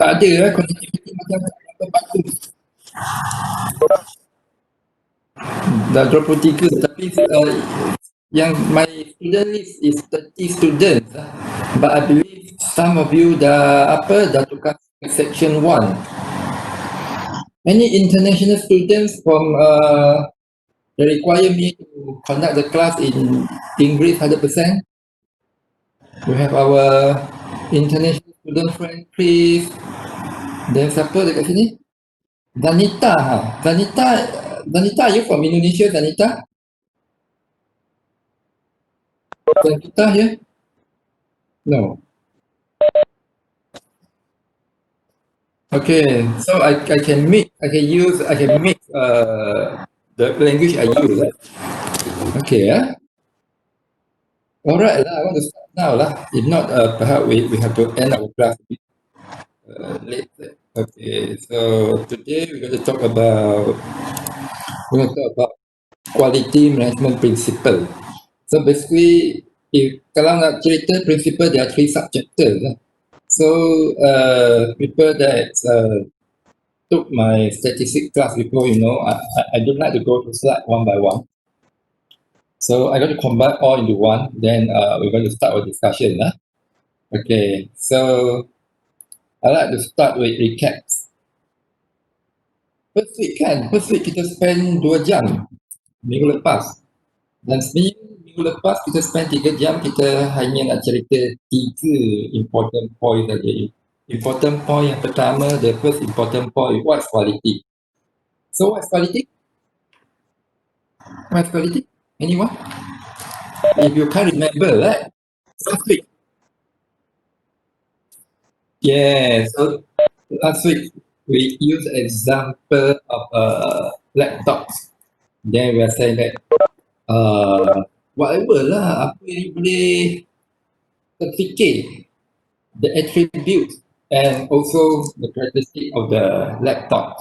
Tak ada lah connectivity macam bagus. Dah 23 tapi yang my student list is 30 students lah. But I believe some of you dah tukar section 1. Any international students from they require me to conduct the class in English 100%. We have our international student friend Chris. Dan siapa dekat sini? Zanita. Zanita, are you from Indonesia, Zanita? Zanita here? No. Okay, so I can mix the language I use. Okay, Alright lah, I want to start now lah. If not, perhaps we have to end our class a bit later. Okay, so today we're going to talk about quality management principle. So basically, kalau nak cerita principle, there are 3 subchapters lah. So people that took my statistics class before, I don't like to go to slide one by one. So I'm going to combine all into one, then we're going to start our discussion. Okay, so I like to start with recaps. First week kita spend 2 jam minggu lepas. Dan minggu lepas kita spend 3 jam, kita hanya nak cerita 3 important point saja. Important point yang pertama, the first important point, what is quality? So what is quality? What is quality? Anyone? If you can't remember, right? Last week. Yeah, so last week we used example of laptops. Then we are saying that whatever lah, apa yang boleh terfikir, the attributes and also the characteristic of the laptop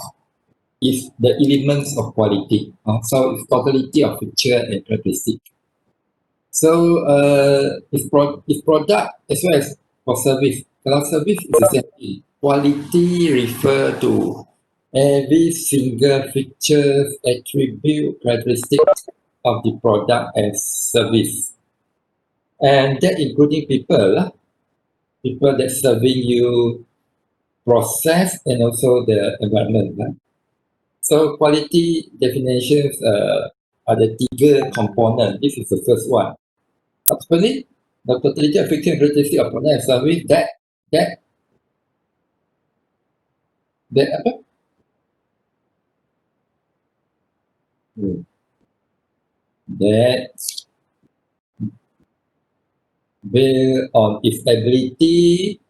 is the elements of quality. So it's totality of feature and characteristic. So it's product as well as for service. Kalau service is the same thing. Quality refer to every single feature, attribute, characteristic of the product and service. And that including people that serving you, process and also the environment. So quality definitions ada 3 component. This is the first one. Subsequently, the totality of feature and characteristic of product and service that apa? That build on its ability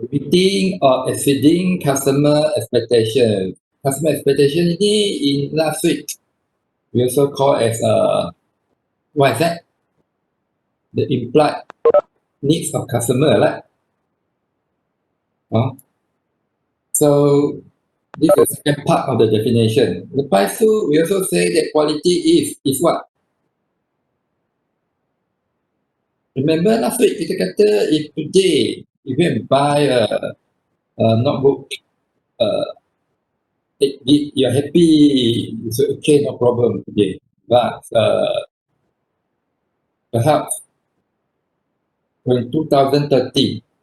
meeting or exceeding customer expectation. Customer expectation ini in last week we also call as what is that? The implied needs of customer, right? So this is the second part of the definition. Lepas tu, we also say that quality is what? Remember last week kita kata if today you go and buy a notebook, you're happy, you say okay, no problem today. But perhaps when 2030,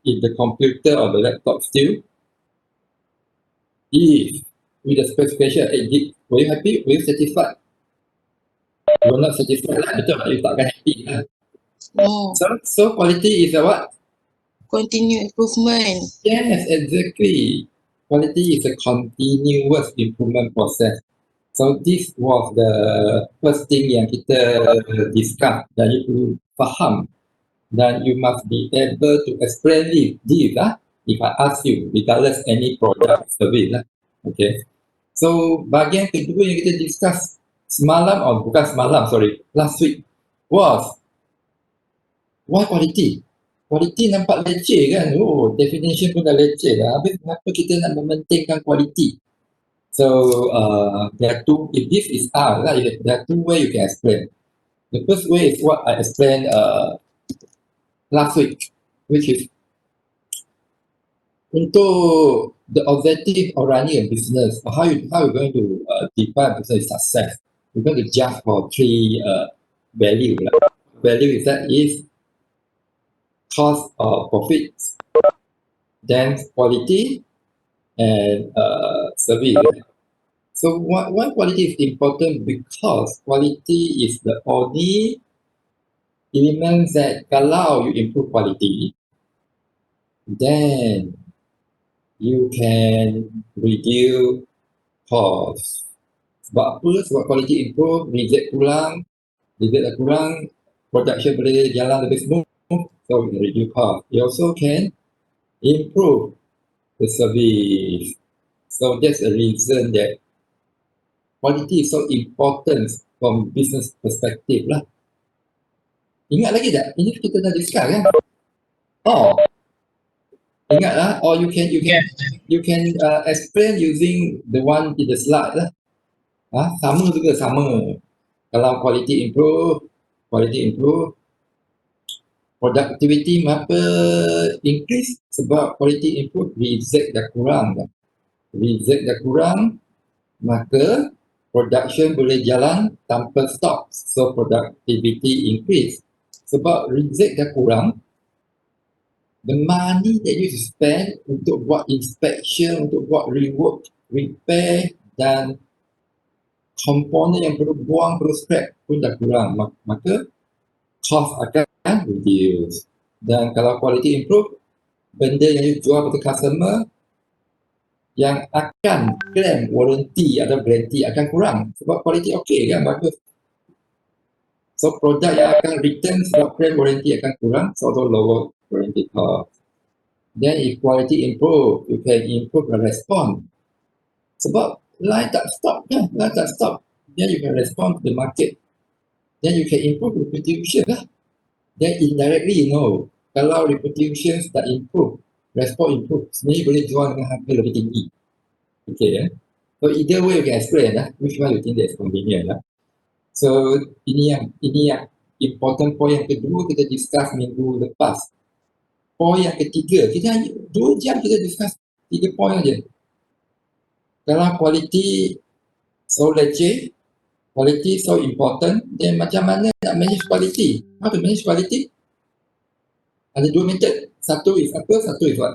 if the computer or the laptop still, if with the specification 8 gig, were you happy? Were you satisfied? You are not satisfied lah, betul? You takkan happy lah. No, So quality is a what? continue improvement. Yes, exactly. Quality is a continuous improvement process. So this was the first thing yang kita discuss dan you perlu faham dan you must be able to explain this if I ask you, regardless any product service lah. Okay. So bahagian kedua yang kita discuss last week was why quality? Quality nampak leceh kan? Oh, definition pun dah leceh dah. Habis kenapa kita nak mementingkan quality? So there are two, if this is R, there are 2 ways you can explain. The first way is what I explained last week, which is Untuk the objective of running a business, how you going to define business success? You're going to judge for three value. Value is cost of profits, then quality, and service. So why quality is important? Because quality is the only element that kalau you improve quality, then you can reduce cost. Sebab apa? Sebab quality improve, reject dah kurang, production boleh jalan lebih smooth, so we can reduce cost. You also can improve the service. So that's a reason that quality is so important from business perspective lah. Ingat lagi tak? Ini kita dah discuss kan? Oh, ingat lah. Or you can explain using the one in the slide lah. Sama juga sama. Kalau quality improve, productivity apa increase sebab quality improve, reject dah kurang. Maka production boleh jalan tanpa stop, so productivity increase. Sebab reject dah kurang, the money that you spend untuk buat inspection, untuk buat rework, repair dan komponen yang perlu buang, perlu scrap pun dah kurang. Maka cost akan reduce. Dan kalau quality improve, benda yang you jual kepada customer yang akan claim warranty atau guarantee akan kurang sebab quality okay kan, bagus. So produk yang akan return sebab claim warranty akan kurang, so also lower warranty cost. Then if quality improve, you can improve the response. Sebab line tak stop, then you can respond to the market. Then you can improve reputation lah. Then indirectly kalau reputation tak improve, response improve, sebenarnya boleh jual dengan harga lebih tinggi. Okay, so either way you can explain which one you think that's convenient. So ini yang important point yang kedua kita discuss minggu lepas. Point yang ketiga, kita hanya 2 jam kita discuss 3 point aja. Kalau quality so leceh, quality so important, then macam mana nak manage quality? How to manage quality? Ada 2 method. Satu is apa? Satu is what?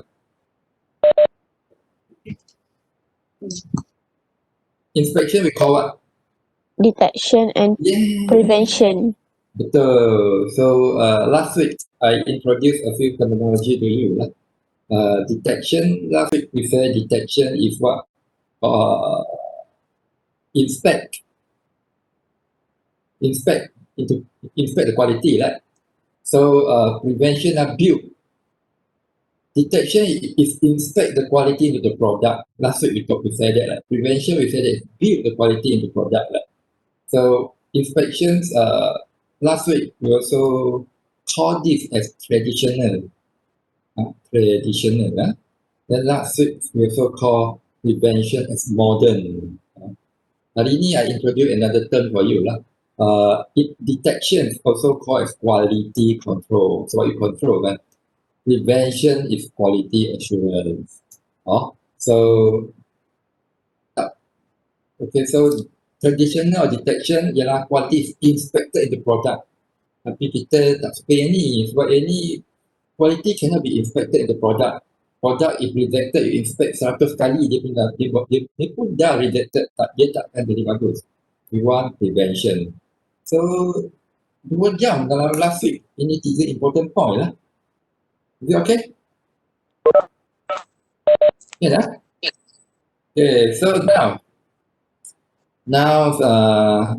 Inspection we call what? Detection and prevention. Betul. So last week I introduced a few terminology to you lah. Detection, last week we said detection is what? Inspect the quality lah. So prevention and build. Detection is inspect the quality into the product. Last week we said that. Prevention we said that build the quality into product. So inspections, last week we also call this as traditional. Then last week we also call prevention as modern. Hari ini I introduce another term for you lah. Detection is also called as quality control. So what you control kan? Prevention is quality assurance. So traditional detection ialah quality is inspected in the product. Tapi kita tak suka yang ni sebab yang ni quality cannot be inspected in the product. Product if rejected, you inspect 100 kali dia pun dah rejected, dia tak akan jadi bagus. We want prevention. So 2 jam dalam last week, ini 3 important point lah. Is it okay? Yeah. Okay, so now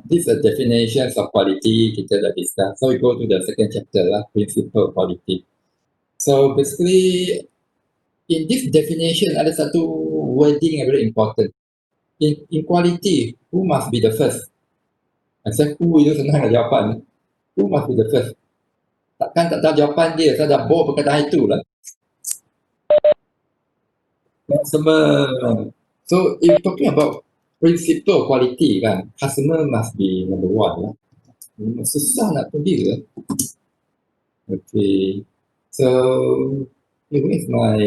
these are definitions of quality kita dah discuss. So we go to the second chapter lah, principle of quality. So basically in this definition ada satu wording yang very important. In quality, who must be the first? Asal who itu senang nak jawapan. Who must be the first? Takkan tak tahu jawapan dia, saya dah bawa perkataan itu lah. Customer. So if talking about principle of quality kan, customer must be number 1 lah. Susah nak pergi ke? Okay. So here is my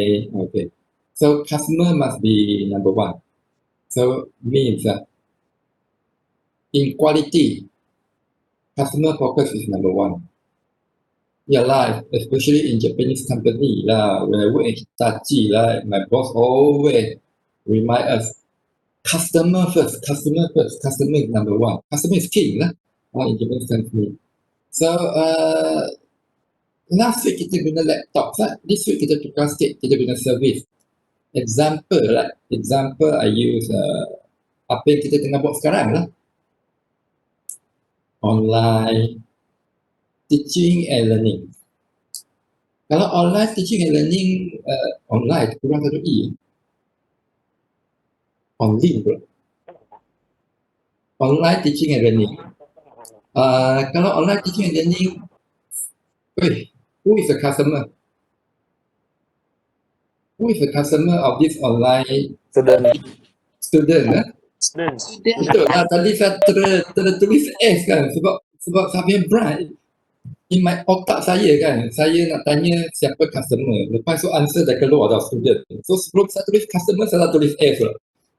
So customer must be number one. So means in quality, customer focus is number one. Yeah lah, especially in Japanese company lah. When I work in Hitachi lah, my boss always remind us, customer first, customer first, customer is number one. Customer is king lah in Japanese company. So last week kita guna laptop lah. This week kita tukar sikit, kita guna service. Example lah, example I use apa yang kita tengah buat sekarang lah. Online teaching and learning. Kalau online teaching and learning, online kurang satu E. Online pula. Online teaching and learning. Kalau online teaching and learning, who is the customer? Who is the customer of this online student? Student. Betul lah, tadi saya tertulis S kan, sebab saya bright. In my otak saya kan, saya nak tanya siapa customer. Lepas tu answer dah keluar dah student. So sebelum saya tulis customer, saya dah tulis S lah.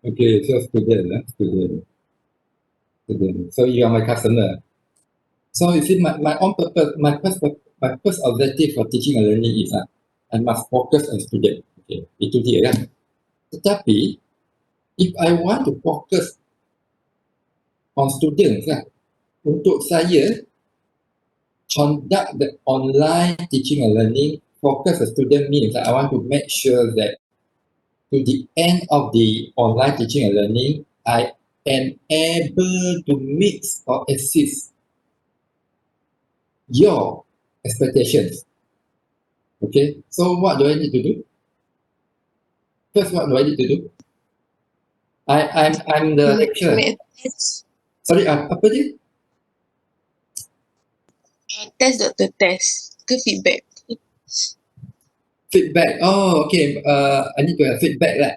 Okay, so student lah, student. So you are my customer. So you see, my own purpose, my first objective for teaching and learning is I must focus on student. Okay, itu dia kan. Tetapi, if I want to focus on students kan, untuk saya conduct the online teaching and learning, focus the student means that I want to make sure that to the end of the online teaching and learning, I am able to mix or assist your expectations. Okay, so what do I need to do? First, what do I need to do? I'm the lecturer. Sorry, apa dia? Test Dr. Test ke feedback? Feedback. Oh, okay. I need to have feedback lah.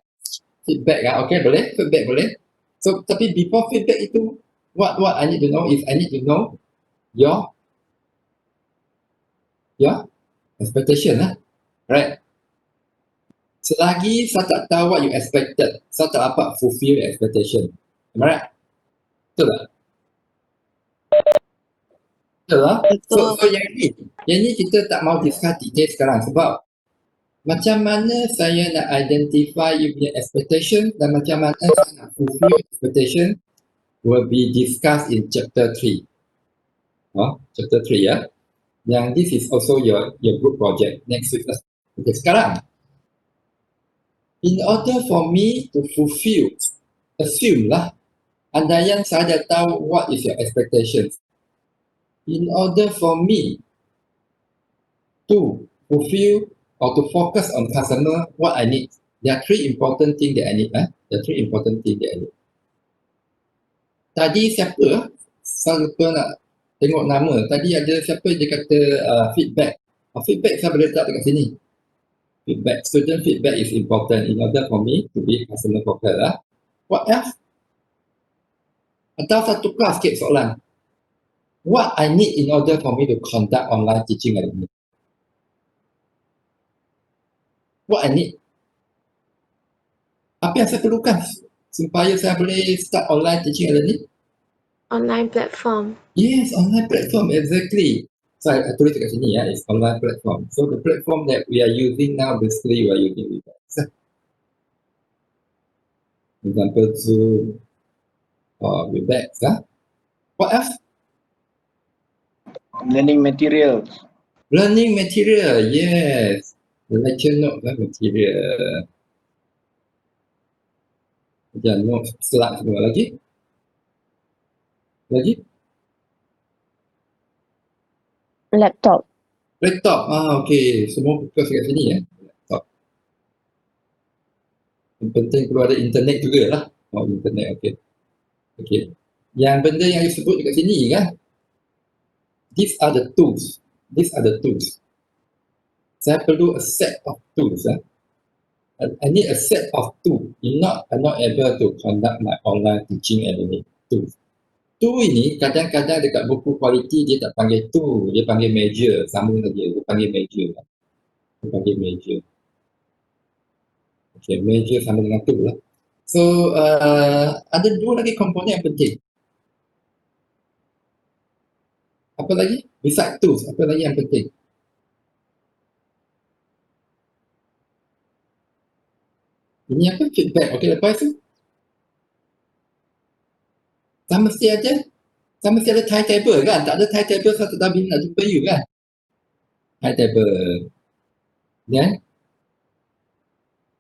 Feedback lah. Okay, boleh? Feedback boleh. So, tapi before feedback itu, what I need to know is I need to know your expectation lah. Right? Selagi saya tak tahu what you expected, saya tak dapat fulfill your expectation. Am I right? Betul tak? Betul lah. So yang ni kita tak mau discuss detail sekarang sebab macam mana saya nak identify you punya expectation dan macam mana saya nak fulfill expectation will be discussed in chapter 3. Chapter 3 ya. Yang this is also your group project next week. Okay, sekarang in order for me to fulfill, assume lah, andaian saya dah tahu what is your expectations. In order for me to fulfill or to focus on customer, what I need, there are three important things that I need. There are three important things that I need. Tadi siapa? Saya lupa nak tengok nama. Tadi ada siapa dia kata feedback. Feedback saya boleh letak dekat sini. Feedback, student feedback is important in order for me to be customer focused lah. What else? Atau saya tukar sikit soalan. What I need in order for me to conduct online teaching and learning? What I need? Apa yang saya perlukan supaya saya boleh start online teaching and learning? Online platform. Yes, online platform, exactly. So I tulis dekat sini ya, it's online platform. So the platform that we are using now, basically we are using Webex. Example Zoom or Webex. What else? Learning materials. Learning material, yes. The lecture note material. Jangan note slide semua lagi. Laptop. Laptop, okay. Semua fokus kat sini ya. Laptop. Yang penting perlu ada internet juga lah. Internet, okay. Okay. Yang benda yang disebut dekat sini kan, these are the tools. These are the tools. Saya perlu a set of tools. I need a set of tools. I'm not able to conduct my online teaching and learning tools. Tool ini kadang-kadang dekat buku kualiti dia tak panggil tool, dia panggil measure, sama saja, dia panggil measure. Okay, major sama dengan tool lah. So, ada dua lagi komponen yang penting. Apa lagi? Besides tools, apa lagi yang penting? Ini apa? Feedback. Okay, lepas tu? Sama mesti ada timetable kan? Tak ada timetable, saya tak nak jumpa you kan? Timetable. Dan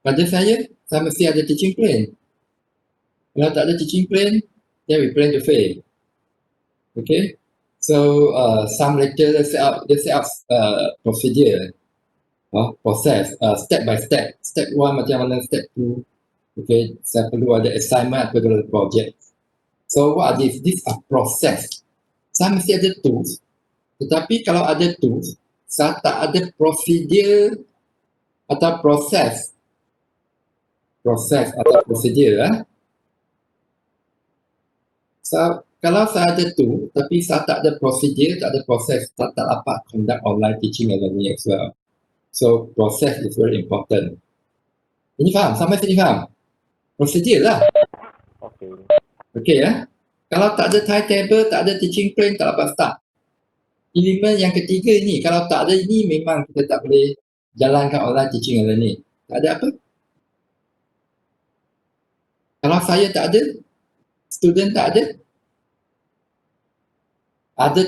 pada saya mesti ada teaching plan. Kalau tak ada teaching plan, then we plan to fail. Okay? So, some lecturers set up procedure, process, step by step. Step 1 macam mana, step 2. Okay, saya perlu ada assignment, perlu ada project. So, what are these? These are process. Saya mesti ada tools, tetapi kalau ada tools, saya tak ada procedure atau proses atau procedure. So, kalau saya ada tool, tapi saya tak ada procedure, tak ada proses, saya tak dapat conduct online teaching and learning as well. So, process is very important. Ini faham? Sampai sini faham? Procedure lah. Okay ya. Kalau tak ada timetable, tak ada teaching plan, tak dapat start. Elemen yang ketiga ni, kalau tak ada ini, memang kita tak boleh jalankan online teaching and learning. Tak ada apa? Kalau saya tak ada, student tak ada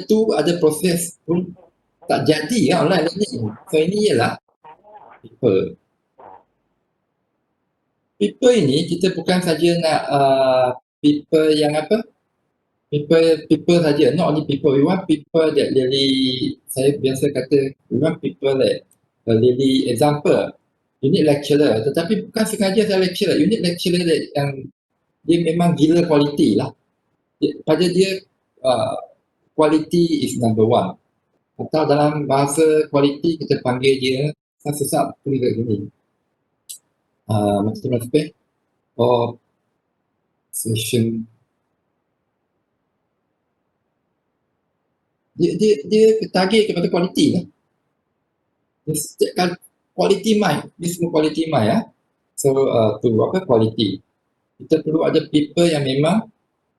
tu, ada proses pun tak jadi ya online learning. So ini ialah people. People ini kita bukan saja nak people yang apa? People saja, not only people. We want people that really, saya biasa kata, we want people that really example. You need lecturer, tetapi bukan sengaja saya lecturer. You need lecturer that yang dia memang gila quality lah. Pada dia quality is number one. Atau dalam bahasa quality kita panggil dia, saya susah tulis kat sini. Macam mana spell? Session. Dia target kepada quality lah. Dia setiapkan quality mind. Dia semua quality mind ya. So tu apa quality. Kita perlu ada people yang memang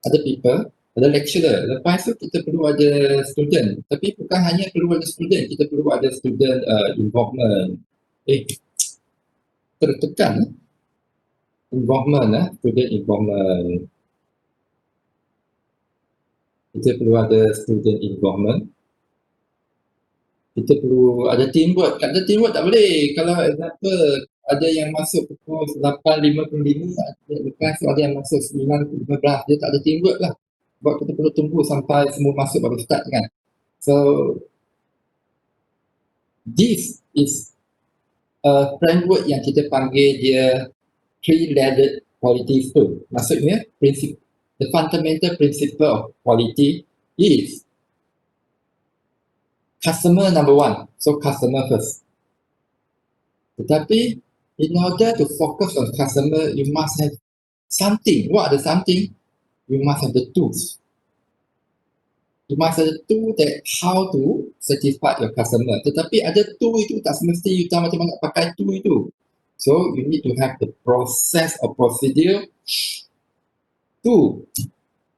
ada people, ada lecturer. Lepas tu kita perlu ada student. Tapi bukan hanya perlu ada student, kita perlu ada student involvement. Tertekan involvement, student involvement. Kita perlu ada student involvement. Kita perlu ada teamwork. Tak ada teamwork tak boleh. Kalau example ada yang masuk pukul 8.55, lepas tu ada yang masuk 9.15, dia tak ada teamwork lah. Sebab kita perlu tunggu sampai semua masuk baru start kan. So, this is a framework yang kita panggil dia three-legged quality stool. Maksudnya, the fundamental principle of quality is customer number one. So, customer first. Tetapi, in order to focus on customer, you must have something. What are the something? You must have the tools. You must have the tool that how to satisfy your customer. Tetapi ada tool itu tak semesti you tahu macam mana nak pakai tool itu. So, you need to have the process or procedure to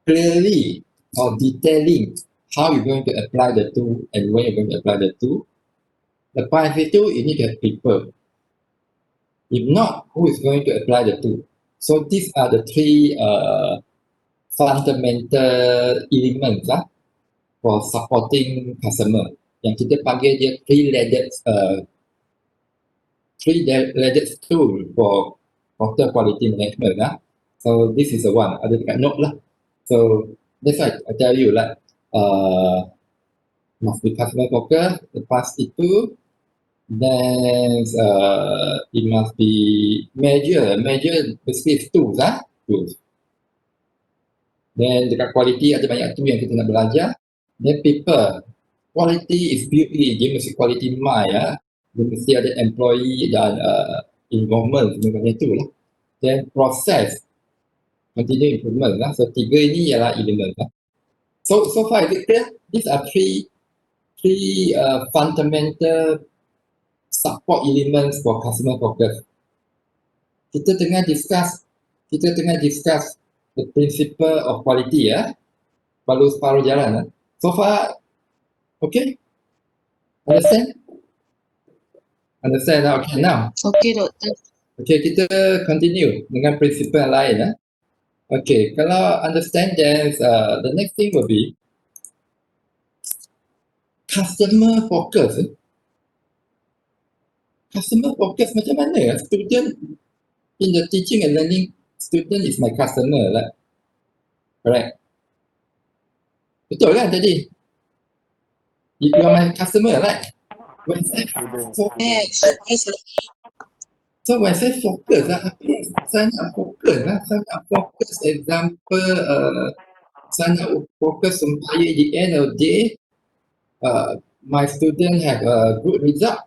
clearly or detailing how you're going to apply the tool and when you're going to apply the tool. Lepas itu, you need to have people. If not, who is going to apply the tool? So, these are the three fundamental elements for supporting customer. Yang kita panggil dia three-legged tool for hotel quality management. So this is the one. Ada dekat note lah. So that's why I tell you lah. Must be customer focus. Lepas itu, then it must be measure basically tools. Tools. Then dekat quality ada banyak tool yang kita nak belajar. Then people. Quality is built in. Dia mesti quality mind Dia mesti ada employee dan involvement sebenarnya tu lah. Then process, continue improvement lah. So tiga ini ialah elemen lah. So far is it clear? These are three fundamental support elements for customer focus. kita tengah discuss the principle of quality ya. Baru separuh jalan. So far, okay? Understand? Understand? Okay, now. Okay, doktor. Okay, kita continue dengan prinsipal yang lain. Okay, kalau understand, then the next thing will be customer focus. Customer focus macam mana? Student in the teaching and learning, student is my customer lah. Correct? Betul kan tadi? You are my customer, right? When I Yes. Yes. So when I focus, apa yang saya nak fokus lah? Saya nak fokus example, saya nak fokus supaya at the end of the day, my student have a good result.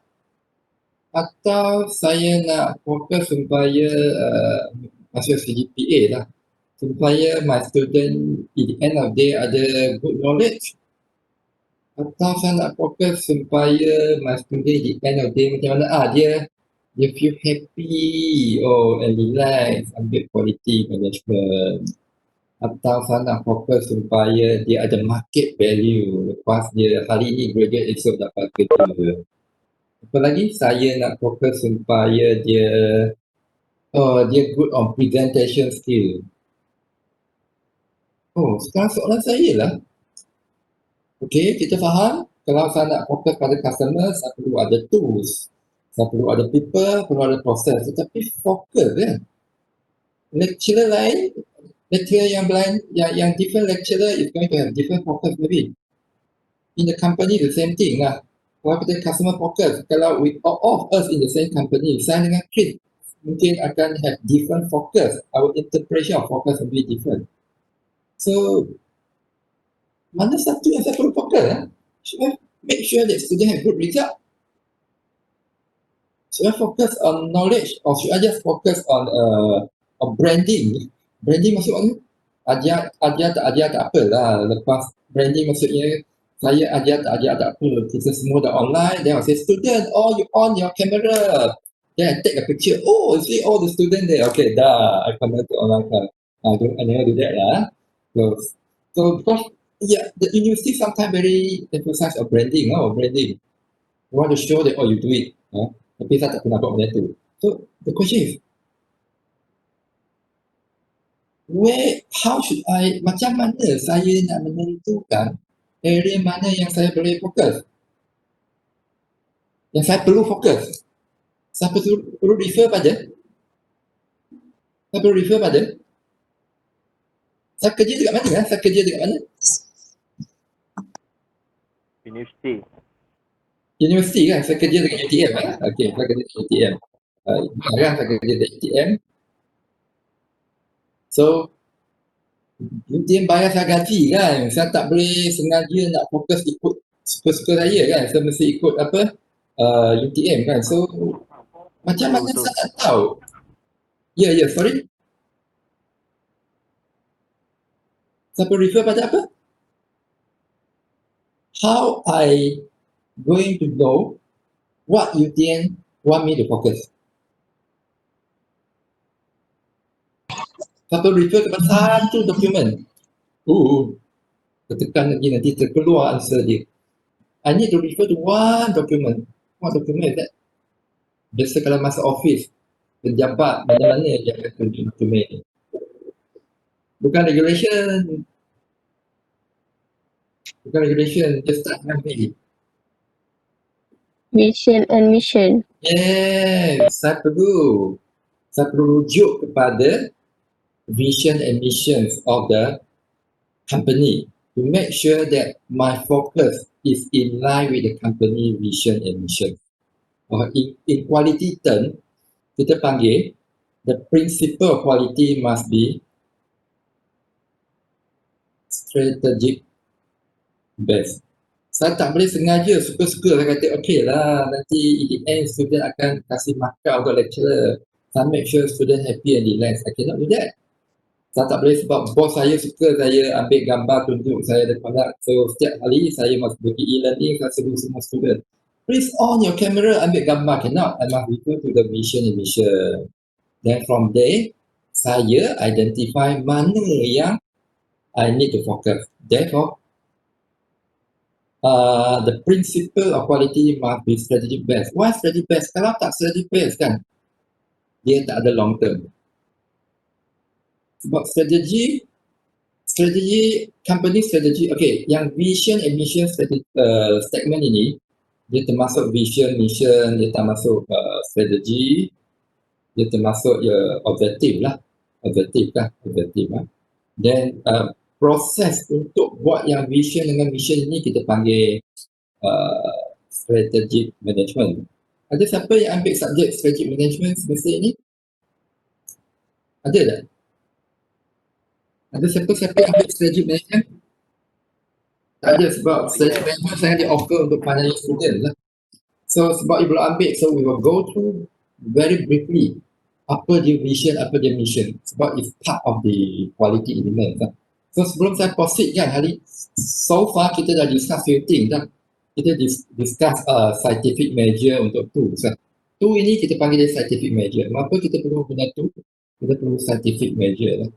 Atau saya nak fokus supaya masuk CGPA lah. Supaya my student at the end of the day ada good knowledge. Atau saya nak fokus supaya my student at the end of the day macam mana dia feel happy and relax, ambil quality management. Atau saya nak fokus supaya dia ada market value lepas dia hari ini graduate esok dapat kerja. Apa lagi, saya nak fokus supaya dia good on presentation skill. Sekarang soalan saya lah. Okay, kita faham kalau saya nak fokus pada customer, saya perlu ada tools, saya perlu ada people, perlu ada proses. Tetapi fokus kan. Lecturer lain, lecturer yang different lecturer is going to have different focus maybe. In the company, the same thing lah. Kalau kita customer focus, kalau we all of us in the same company, saya dengan Chris mungkin akan have different focus. Our interpretation of focus will be different. So, mana satu yang saya perlu fokus? Should I make sure that student have good result? Should I focus on knowledge or should I just focus on branding? Branding maksud mana? Ajar tak apalah. Lepas branding maksudnya saya ajar tak apa. Kita semua dah online. Then I say, student, you on your camera. Then I take a picture. See all the student there. Okay, dah. I convert to online class. I never do that lah. So because the university sometimes very emphasize on branding. Branding. You want to show that you do it. Tapi saya tak pernah buat benda tu. So the question is, how should I, macam mana saya nak menentukan area mana yang saya boleh fokus? Yang saya perlu fokus? Saya perlu refer pada? Saya kerja dekat mana? Universiti kan? Saya kerja dekat UTM kan? Okay, saya kerja dekat UTM. Saya kerja dekat UTM. So, UTM bayar saya gaji kan? Saya tak boleh sengaja nak fokus ikut suka-suka saya kan? Saya mesti ikut UTM kan? So, macam mana saya tak tahu? Sorry? Saya perlu refer pada apa? How I going to know what UTM want me to focus? Saya perlu refer kepada satu dokumen. Tekan lagi nanti terkeluar answer dia. I need to refer to one document. What document is that? Biasa kalau masa office, pejabat mana-mana yang akan tunjuk dokumen ni. Bukan regulation, just start nanti. Vision and mission. Yes, saya perlu rujuk kepada vision and missions of the company to make sure that my focus is in line with the company vision and mission. In quality term, kita panggil the principle of quality must be strategic best. Saya tak boleh sengaja suka-suka saya kata okay lah, nanti in the end student akan kasih markah untuk lecturer. Saya make sure student happy and relax. I cannot do that. Saya tak boleh sebab bos saya suka saya ambil gambar tunjuk saya depan. So setiap hari saya must bagi e-learning, saya suruh semua student, please on your camera, ambil gambar. Cannot. I must refer to the vision and mission. Then from there, saya identify mana yang I need to focus. Therefore, the principle of quality must be strategic base. Why strategic base? Kalau tak strategic base kan, dia tak ada long term. Sebab strategi, company strategy, okay, yang vision and mission statement ini, dia termasuk vision, mission, dia termasuk strategi, dia termasuk objektif lah. Then proses untuk buat yang vision dengan mission ini kita panggil strategic management. Ada siapa yang ambil subjek strategic management semester ini? Ada tak? Ada siapa-siapa yang ambil strategic management? Tak ada, sebab strategic management saya di offer untuk final year student lah. So sebab you belum ambil, so we will go through very briefly apa dia vision, apa dia mission, sebab it's part of the quality element lah. So sebelum saya proceed kan hari, so far kita dah discuss few things dah. Kita discuss scientific measure untuk tu. So, tu ini kita panggil dia scientific measure. Kenapa kita perlu guna tu? Kita perlu scientific measure lah.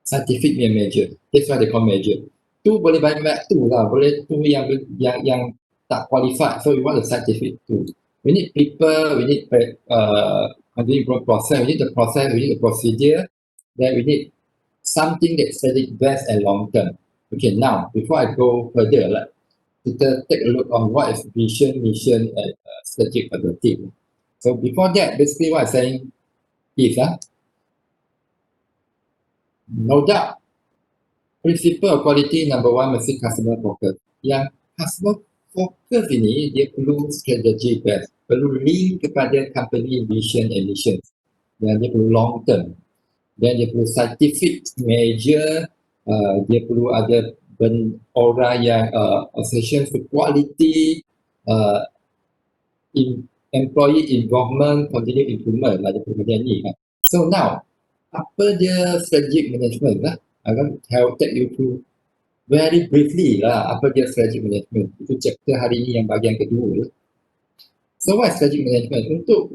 Scientific measure. That's why they call measure. Tu boleh banyak tu lah. Boleh tu yang tak qualified. So we want the scientific tu. We need people, we need continuing process, we need the process, we need the procedure, then we need something that's strategic best and long term. Okay, now before I go further, kita take a look on what is vision, mission, and strategic objective. So before that, basically what I'm saying is no doubt, principle of quality number one mesti customer focus. Yang customer focus ini dia perlu strategy best, perlu link kepada company vision and mission, dan dia perlu long term, dan dia perlu scientific measure, dia perlu ada orang yang association for quality, employee involvement, continuous improvement lah dia perlu ni kan. So now, apa dia strategic management lah? I'll take you through very briefly lah apa dia strategic management. Itu chapter hari ini yang bahagian kedua. So what is strategic management? Untuk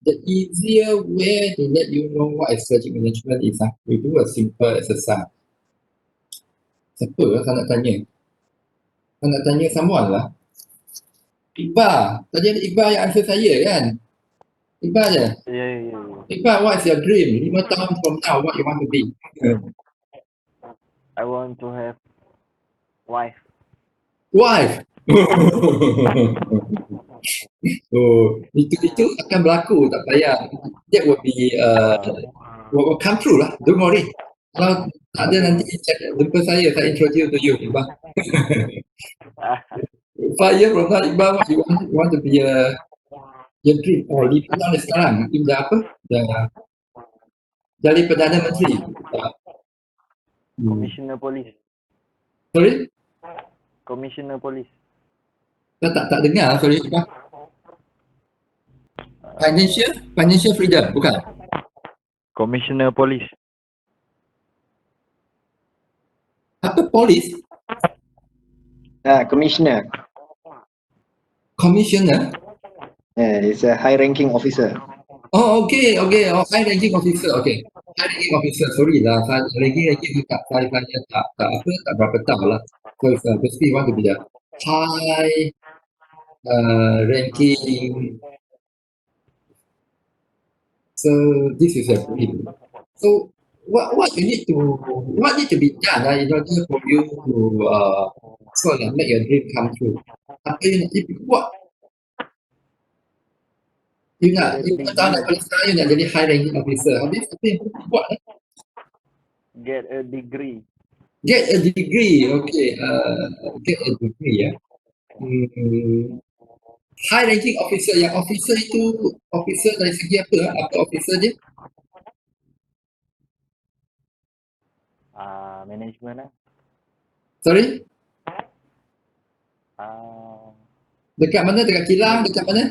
the easier way to let you know what is strategic management is we do a simple exercise. Siapa lah saya nak tanya? Saya nak tanya someone lah. Iqbal. Tadi ada Iqbal yang answer saya kan? Iqbal je? Yeah. Iqbal, what is your dream? 5 tahun from now, what you want to be? I want to have wife. Wife. Oh, itu akan berlaku, tak payah. That will be will come true lah. Don't worry. Kalau tak ada nanti jumpa saya introduce to you, Iqbal. 5 years from now, Iqbal, what you want to be your dream? Oh, 5 tahun sekarang, dah apa? Dah jadi Perdana Menteri. Commissioner Police. Sorry? Commissioner Police. Tak dengar, sorry. Financial freedom, bukan? Commissioner Police. Apa polis? Commissioner. Commissioner? Yeah, it's a high-ranking officer. Oh, okay. Oh, high ranking officer, okay. High ranking officer, sorry lah. Ranking tak berapa tahu lah. So basically you want to be the high ranking. So this is a dream. So what need to be done in order for you to sort of make your dream come true? You tahu nak kalau sekarang you nak jadi high ranking officer, habis apa yang perlu buat? Get a degree. Get a degree, okay. Get a degree ya. High ranking officer, yang officer itu officer dari segi apa? Apa officer dia? Management lah. Sorry? Dekat mana? Dekat kilang? Dekat mana?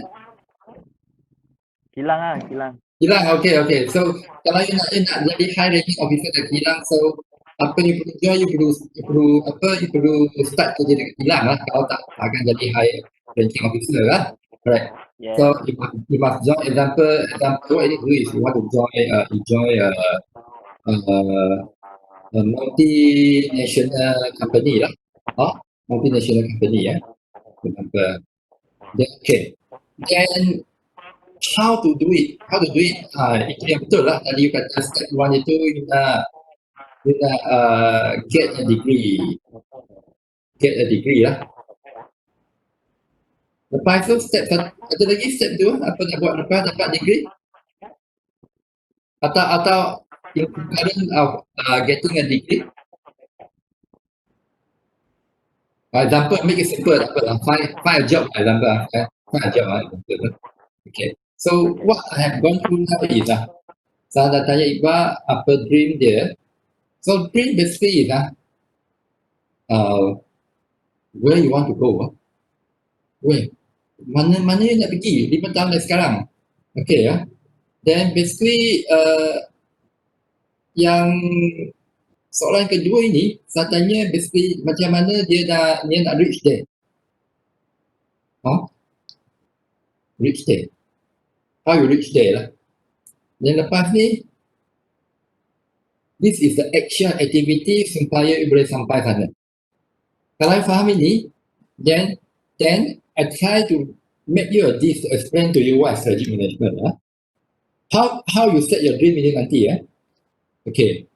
Kilang. Kilang, okay. So kalau you nak jadi high ranking officer dekat kilang, so apa you perlu join, you perlu start kerja dekat kilang lah. Kalau tak akan jadi high ranking officer lah. Correct. Yeah. So you must join. Example, what you do is you want to join a multinational company lah. Multinational company ya. Example. Then, okay. Then how to do it? Itu yang betul lah. Tadi you kata step 1 itu you nak get a degree. Get a degree lah. Lepas tu ada lagi step 2 apa nak buat lepas dapat degree? Atau in concurrent of getting a degree. Example, make it simple. Find a job. Example, find a job. Example. Okay. So what I have gone through now is saya dah tanya Iqbal apa dream dia. So dream basically is where you want to go. Where? Mana you nak pergi 5 tahun dari sekarang. Okay ya. Then basically yang soalan kedua ini saya tanya basically macam mana dia nak reach there. Reach there. How you reach there lah. Dan lepas ni this is the action activity supaya you boleh sampai sana. Kalau you faham ini, then I try to make you a list to explain to you what is strategic management. How you set your dream ini nanti ya. Okay.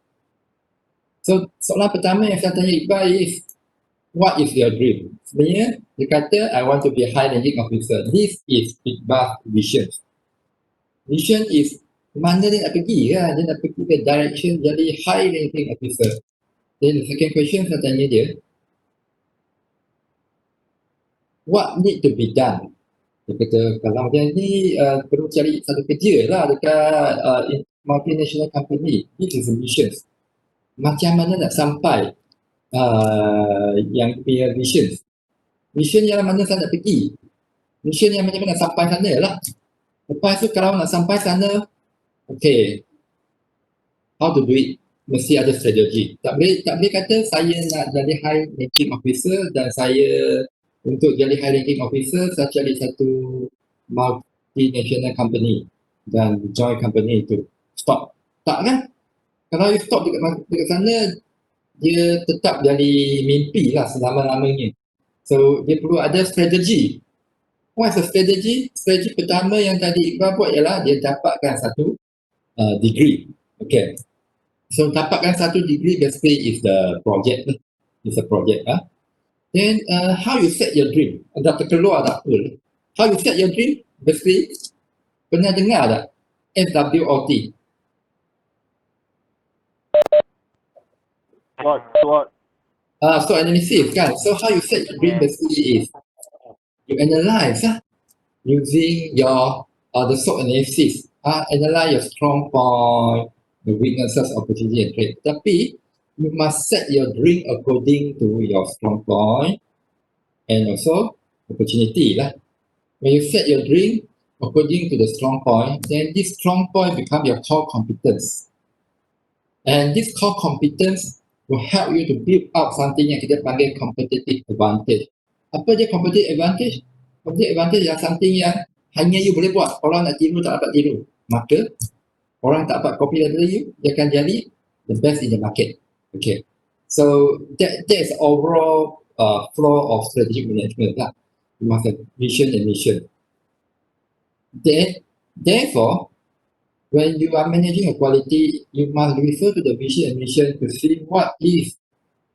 So soalan pertama yang saya tanya Iqbal is what is your dream? Sebenarnya dia kata I want to be a high ranking officer. This is Iqbal's vision. Vision is mana dia nak pergi kan? Dia nak pergi ke direction jadi high ranking officer. Then the second question saya tanya dia, what need to be done? Dia kata kalau macam ni perlu cari satu kerja lah dekat multinational company. This is a mission. Macam mana nak sampai yang punya vision. Mission yang mana saya nak pergi. Mission yang macam mana nak sampai sana lah. Lepas tu kalau nak sampai sana, okay, how to do it? Mesti ada strategi. Tak boleh kata saya nak jadi high ranking officer dan saya untuk jadi high ranking officer saya cari satu multinational company dan join company itu. Stop. Tak kan? Kalau you stop dekat sana, dia tetap jadi mimpi lah selama-lamanya. So dia perlu ada strategi. What's the strategy? Strategi pertama yang tadi Iqbal buat ialah dia dapatkan satu degree. Okay. So dapatkan satu degree basically is the project. It's a project. Then how you set your dream? Dah terkeluar tak apa. How you set your dream? Basically, pernah dengar tak? SWOT. SWOT. SWOT analysis kan. So how you set your dream basically is you analyze using your the SWOT analysis. Analyze your strong point, the weaknesses, opportunity and threat. Tapi you must set your dream according to your strong point and also opportunity lah. When you set your dream according to the strong point, then this strong point become your core competence. And this core competence will help you to build up something yang kita panggil competitive advantage. Apa dia competitive advantage? Competitive advantage adalah something yang hanya you boleh buat. Orang nak tiru tak dapat tiru. Maka orang tak dapat copy daripada you, dia akan jadi the best in the market. Okay. So that is overall flow of strategic management lah. You must have vision and mission. Therefore, when you are managing a quality, you must refer to the vision and mission to see what is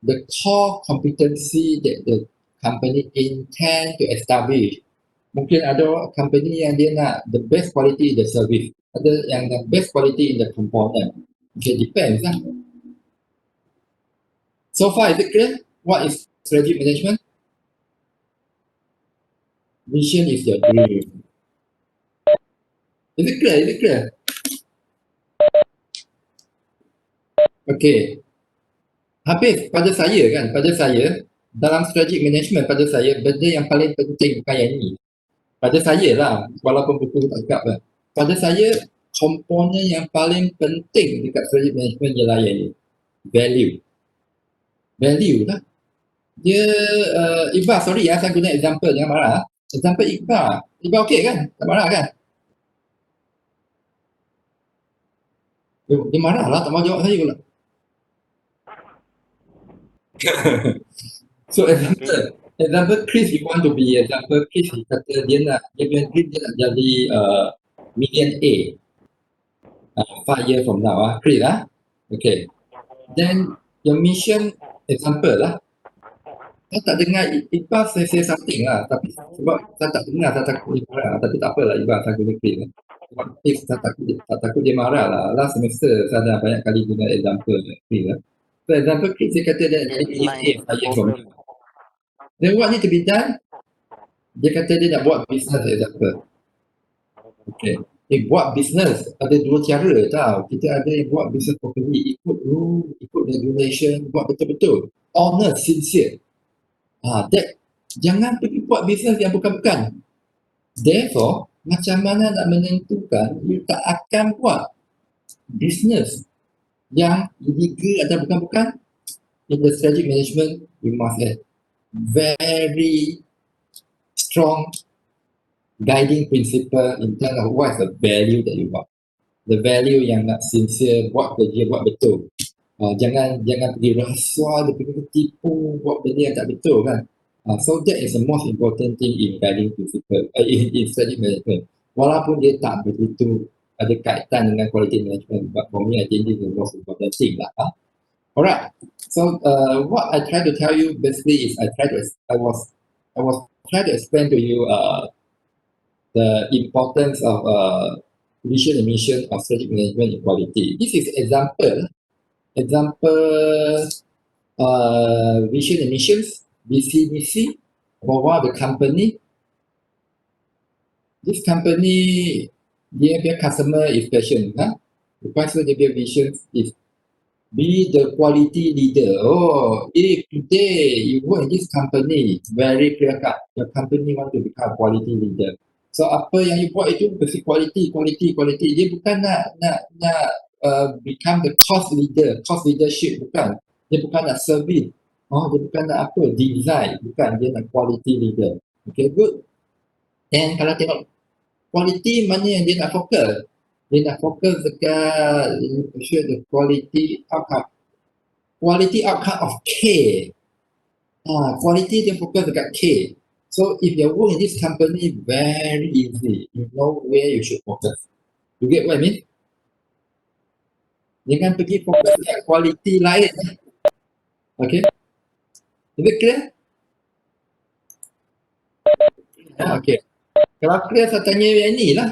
the core competency that the company intend to establish. Mungkin ada company yang dia nak the best quality in the service, ada yang the best quality in the component. Okay, depends lah. So far, is it clear? What is strategic management? Mission is your dream. Is it clear? Is it clear? Okay. Habis pada saya kan, dalam strategic management pada saya, benda yang paling penting bukan yang ini. Pada saya lah, walaupun buku tak cakap lah. Pada saya, komponen yang paling penting dekat strategic management ialah yang ini. Value. Value lah. Dia, Iqbal, sorry saya guna example, jangan marah. Example Iqbal. Iqbal okey kan? Tak marah kan? Dia marah lah, tak mau jawab saya pula. So example Chris, you want to be example Chris, dia kata dia punya dream dia nak jadi million A 5 years from now Chris okay. Then your mission example lah. Saya tak dengar Iqbal say something lah, tapi sebab saya tak dengar, saya takut dia marah. Tapi tak apalah, Iqbal saya guna Chris lah. Sebab Chris saya takut dia marah lah. Last semester saya dah banyak kali guna example Chris lah. So example Chris dia kata dia jadi million A 5 years from now. Then what need to be done? Dia kata dia nak buat business example. Okay. Buat business ada dua cara tau. Kita ada yang buat business properly, ikut rule, ikut regulation, buat betul-betul. Honest, sincere. Jangan pergi buat business yang bukan-bukan. Therefore, macam mana nak menentukan you tak akan buat business yang illegal atau bukan-bukan? In the strategic management, you must have very strong guiding principle in terms of what is the value that you want. The value yang nak sincere, buat kerja, buat betul. Jangan pergi rasuah, pergi tipu, buat benda yang tak betul kan. So that is the most important thing in guiding principle, in strategic management. Walaupun dia tak begitu ada kaitan dengan quality management, but for me I think this is the most important thing lah. Alright, so what I try to tell you basically is I was trying to explain to you the importance of vision and mission of strategic management in quality. This is example vision and missions, VCDC, for one of the company. This company, their customer is patient. Lepas tu dia vision is be the quality leader. If today you work in this company, very clear cut, your company want to become quality leader. So apa yang you buat itu mesti quality. Dia bukan nak become the cost leadership, bukan. Dia bukan nak service. Dia bukan nak design, bukan. Dia nak quality leader. Okay, good. And kalau tengok quality, mana yang dia nak fokus? Dia nak fokus dekat the quality outcome. Quality outcome of K. Quality dia fokus dekat K. So if you work in this company, very easy. You know where you should focus. You get what I mean? Jangan pergi fokus dekat quality lain. Okay? Is it clear? Okay. Kalau clear, saya tanya yang ni lah.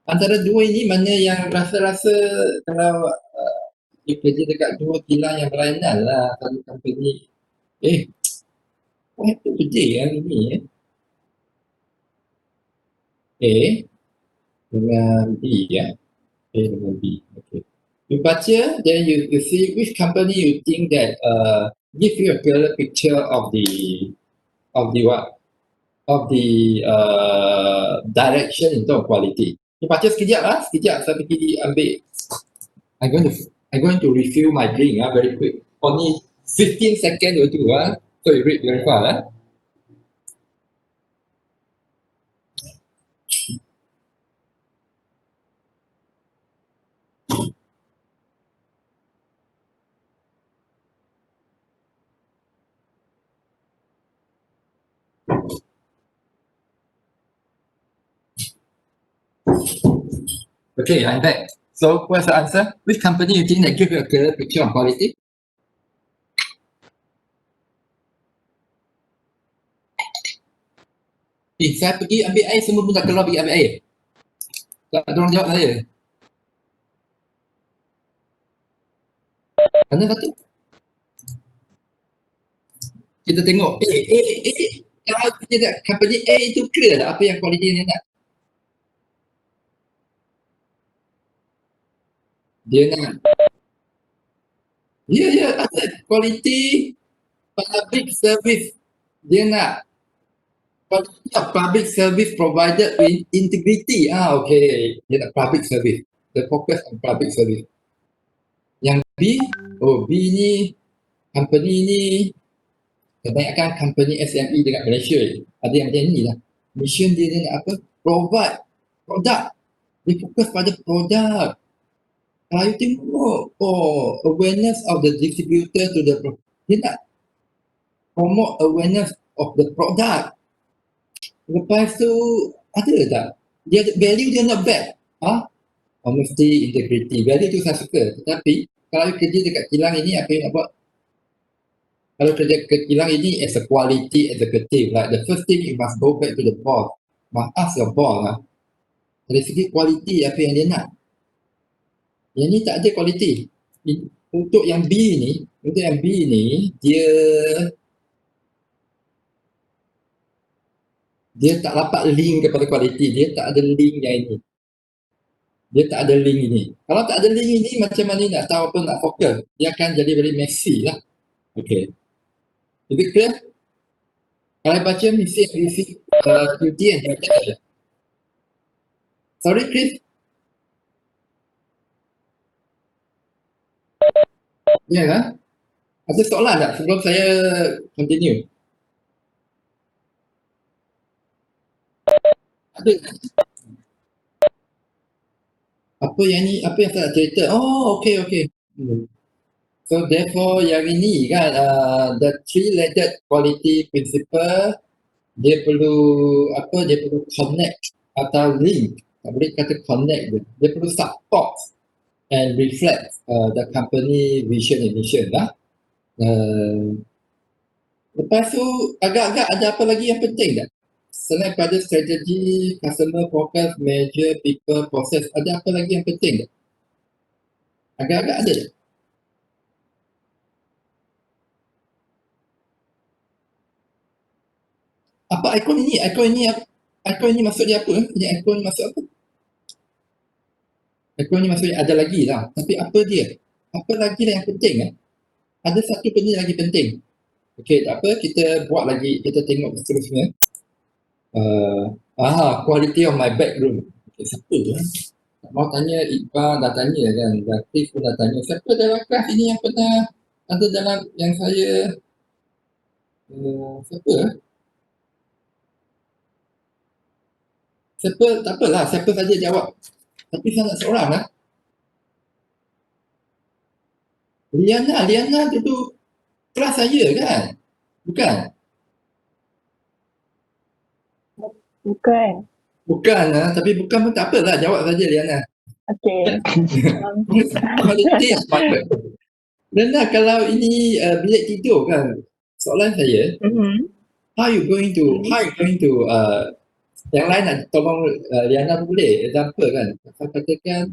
Antara dua ini, mana yang rasa-rasa kalau you kerja dekat dua kilang yang berlainan lah, satu company. What happened today hari ni? A dengan B A dengan B. Okay. You baca, then you see which company you think that give you a clearer picture of the direction in terms of quality. You baca sekejap saya pergi ambil. I'm going to review my drink very quick. Only 15 seconds or two so you read very fast. Okay, I'm back. So what's the answer? Which company you think that give you a clearer picture on quality? Saya pergi ambil air, semua pun tak keluar pergi ambil air. Tak ada orang jawab saya. Mana satu? Kita tengok, kalau kita nak company A itu clear tak apa yang quality dia nak? Dia nak ada quality public service. Dia nak public service provided with integrity. Okay. Dia nak public service. The focus on public service. Yang B, B ni company ni kebanyakan company SME dekat Malaysia. Ada yang macam ni lah. Mission dia nak apa? Provide produk. Dia fokus pada produk. Kalau you tengok, awareness of the distributor to the dia nak promote awareness of the product. Lepas tu, ada tak? Dia value dia not bad. Honesty, integrity. Value tu saya suka. Tetapi, kalau you kerja dekat kilang ini, apa yang nak buat? Kalau kerja ke kilang ini as a quality executive, like the first thing you must go back to the boss. Must ask your boss lah. Dari segi quality, apa yang dia nak? Yang ni tak ada quality. Untuk yang B ni, dia tak dapat link kepada quality. Dia tak ada link yang ini. Dia tak ada link ini. Kalau tak ada link ini, macam mana nak tahu apa nak fokus? Dia akan jadi very messy lah. Okay. Is it clear? Kalau baca misi duty and duty. Sorry, Chris? Ya kan? Ada soalan tak sebelum saya continue? Ada. Apa yang saya nak cerita? Oh, okay. So therefore yang ini kan, the three-legged quality principle, dia perlu connect atau link. Tak boleh kata connect je. Dia perlu support and reflect the company vision and mission lah. Lepas tu agak-agak ada apa lagi yang penting tak? Selain pada strategi, customer focus, measure, people, process, ada apa lagi yang penting tak? Agak-agak ada tak? Apa ikon ini? Ikon ini maksud dia apa? Ini ikon maksud apa? Ikon ini maksudnya ada lagi lah. Tapi apa dia? Apa lagi yang penting? Ada satu benda lagi penting. Okey, tak apa, kita buat lagi, kita tengok seterusnya. Quality of my backroom. Okay, siapa tu? Mau tanya, Iqbal dah tanya kan, Latif pun dah tanya. Siapa dalam kelas ini yang pernah ada dalam yang saya siapa? Siapa, tak apalah, siapa saja jawab. Tapi saya nak seorang lah. Liana duduk kelas saya kan? Bukan? Bukan lah, tapi bukan pun tak apalah, jawab saja Liana. Okay. Quality of my backroom. Liana, kalau ini bilik tidur kan, soalan saya, how you going to yang lain nak tolong Liana pun boleh, example kan, saya katakan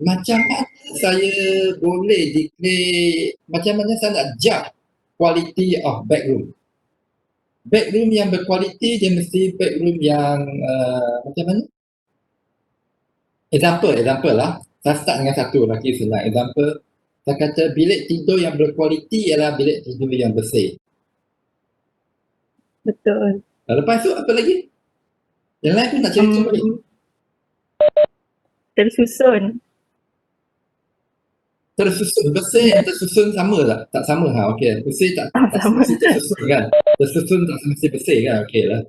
macam mana saya boleh declare, macam mana saya nak judge quality of backroom. Backroom yang berkualiti dia mesti backroom yang macam mana? Example lah, saya start dengan satu lagi senang. Example, saya kata bilik tidur yang berkualiti ialah bilik tidur yang bersih. Betul. Lepas tu apa lagi? Yang lain pun nak cerita balik. Tersusun. Tersusun, bersih dan tersusun sama tak? Tak sama okey. Bersih tak Sama. mesti tersusun kan? Tersusun tak mesti bersih kan? Okey lah.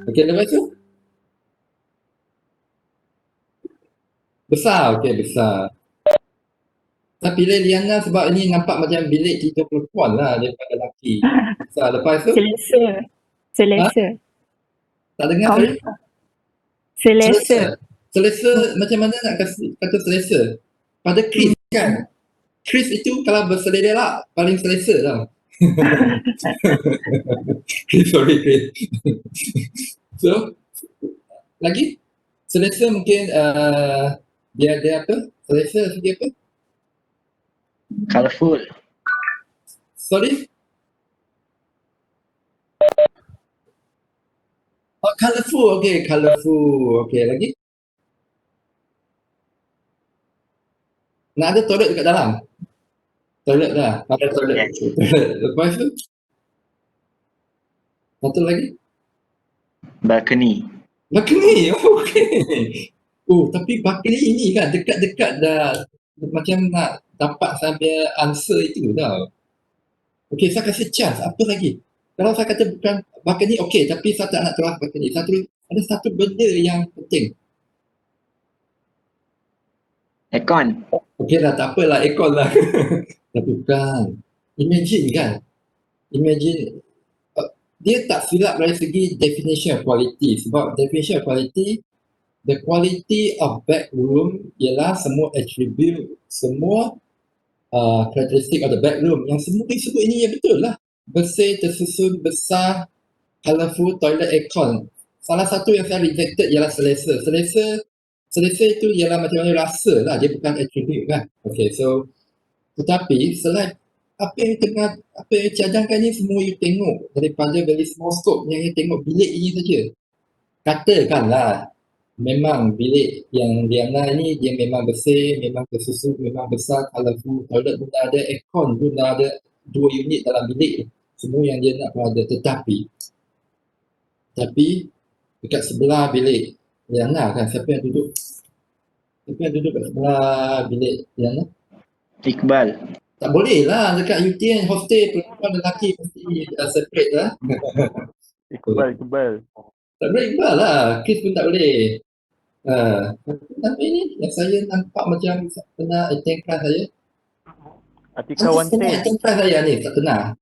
Okey, lepas tu? Besar, okey besar. Saya pilih Liana sebab ini nampak macam bilik tidur perempuan lah daripada lelaki. Besar. Lepas tu? Selesa. Tak dengar sorry? Selesa macam mana nak kata selesa? Pada Chris kan? Chris itu kalau berselera lah, paling selesa lah. Sorry Chris. So, lagi? Selesa mungkin dia apa? Selesa segi apa? Colourful. Sorry? Oh, colourful. Okay, colourful. Okay, lagi? Nak ada toilet dekat dalam? Toilet lah. Ada toilet. Lepas tu? Satu lagi? Balcony. Balcony. Okay. Tapi balcony ini kan dekat-dekat dah macam nak dapat sampai answer itu tau. Okay, saya kasih chance. Apa lagi? Kalau saya kata bukan balcony, okey, tapi saya tak nak tolak balcony. Ada satu benda yang penting. Aircon. Okey lah, tak apalah, aircon lah. Tapi bukan. Imagine kan, imagine dia tak silap dari segi definition of quality. Sebab definition of quality, the quality of bedroom ialah semua attribute, semua karakteristik of the bedroom. Yang semua disebut ini ya betul lah. Bersih, tersusun, besar, colourful, toilet, aircon. Salah satu yang saya rejected ialah selesa. Selesa itu ialah macam mana rasa lah, dia bukan attribute kan. Okay, so tetapi selain apa yang cadangkan ni semua you tengok daripada very small scope yang you tengok bilik ini saja. Katakanlah memang bilik yang Liana ni dia memang bersih, memang tersusun, memang besar, colourful, toilet pun dah ada, aircon pun dah ada 2 unit dalam bilik. Semua yang dia nak pun ada. Tetapi dekat sebelah bilik Liana kan, siapa yang duduk kat sebelah bilik Liana? Iqbal. Tak boleh lah, dekat UTN hostel perempuan dan lelaki mesti separate lah. Iqbal. Tak boleh Iqbal lah, Chris pun tak boleh. Tapi ni yang saya nampak macam pernah attend class saya. Atika Pernah Wante. attend class saya ni, tak pernah.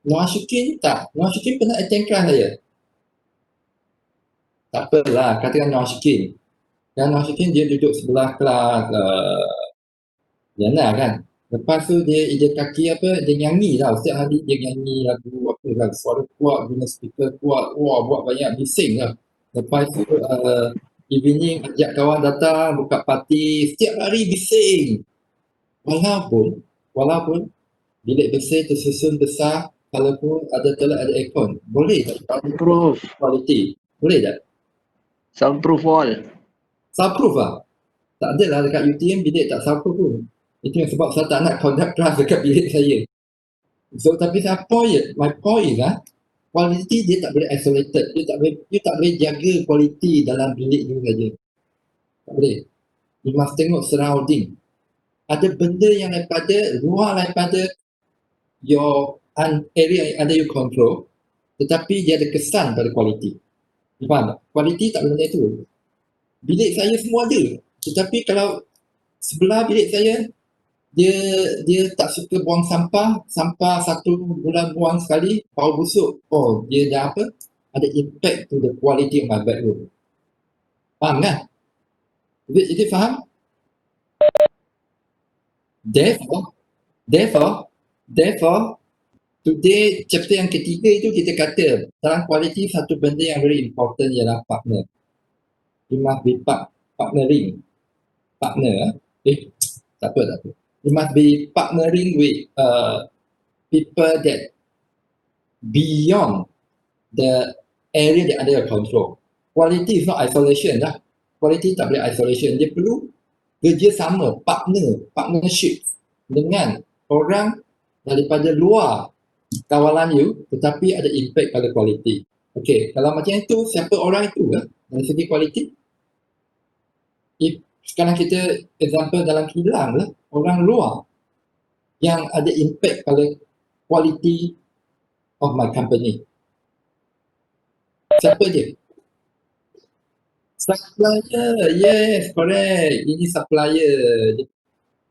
Noah Syukin tak? Noah Syukin pernah attend class saya. Tak apalah, katakan Noah Syukin. Dan Noah Syukin dia duduk sebelah kelas Yana kan. Lepas tu dia kaki apa, dia nyanyi lah. Setiap hari dia nyanyi lagu apa kan. Suara kuat, guna speaker kuat. Wah, buat banyak bising lah. Lepas tu evening ajak kawan datang, buka parti. Setiap hari bising. Walaupun bilik bersih, tersusun besar, colourful, ada toilet, ada aircon. Boleh tak? Soundproof. Quality. Boleh tak? Soundproof wall. Soundproof lah. Tak ada lah dekat UTM bilik tak soundproof pun. Itu yang sebab saya tak nak conduct class dekat bilik saya. So tapi my point lah, quality dia tak boleh isolated. You tak boleh jaga quality dalam bilik ni saja. Tak boleh. You must tengok surrounding. Ada benda yang luar daripada your area yang ada you control, tetapi dia ada kesan pada quality. You faham tak? Quality tak boleh itu. Bilik saya semua ada. Tetapi kalau sebelah bilik saya, dia tak suka buang sampah 1 bulan buang sekali, bau busuk. Oh, dia dah apa? Ada impact to the quality of my bedroom. Faham kan? Is it faham? Therefore, today chapter yang ketiga itu kita kata dalam quality satu benda yang very important ialah partner. You must be partnering. Partner. Tak apa. You must be partnering with people that beyond the area that under your control. Quality is not isolation lah. Quality tak boleh isolation. Dia perlu kerjasama, partnership dengan orang daripada luar kawalan you, tetapi ada impact pada quality. Okay, kalau macam itu, siapa orang itu lah dari segi quality? Sekarang kita example dalam kilang lah, orang luar yang ada impact pada quality of my company. Siapa dia? Supplier, yes, correct. Ini supplier.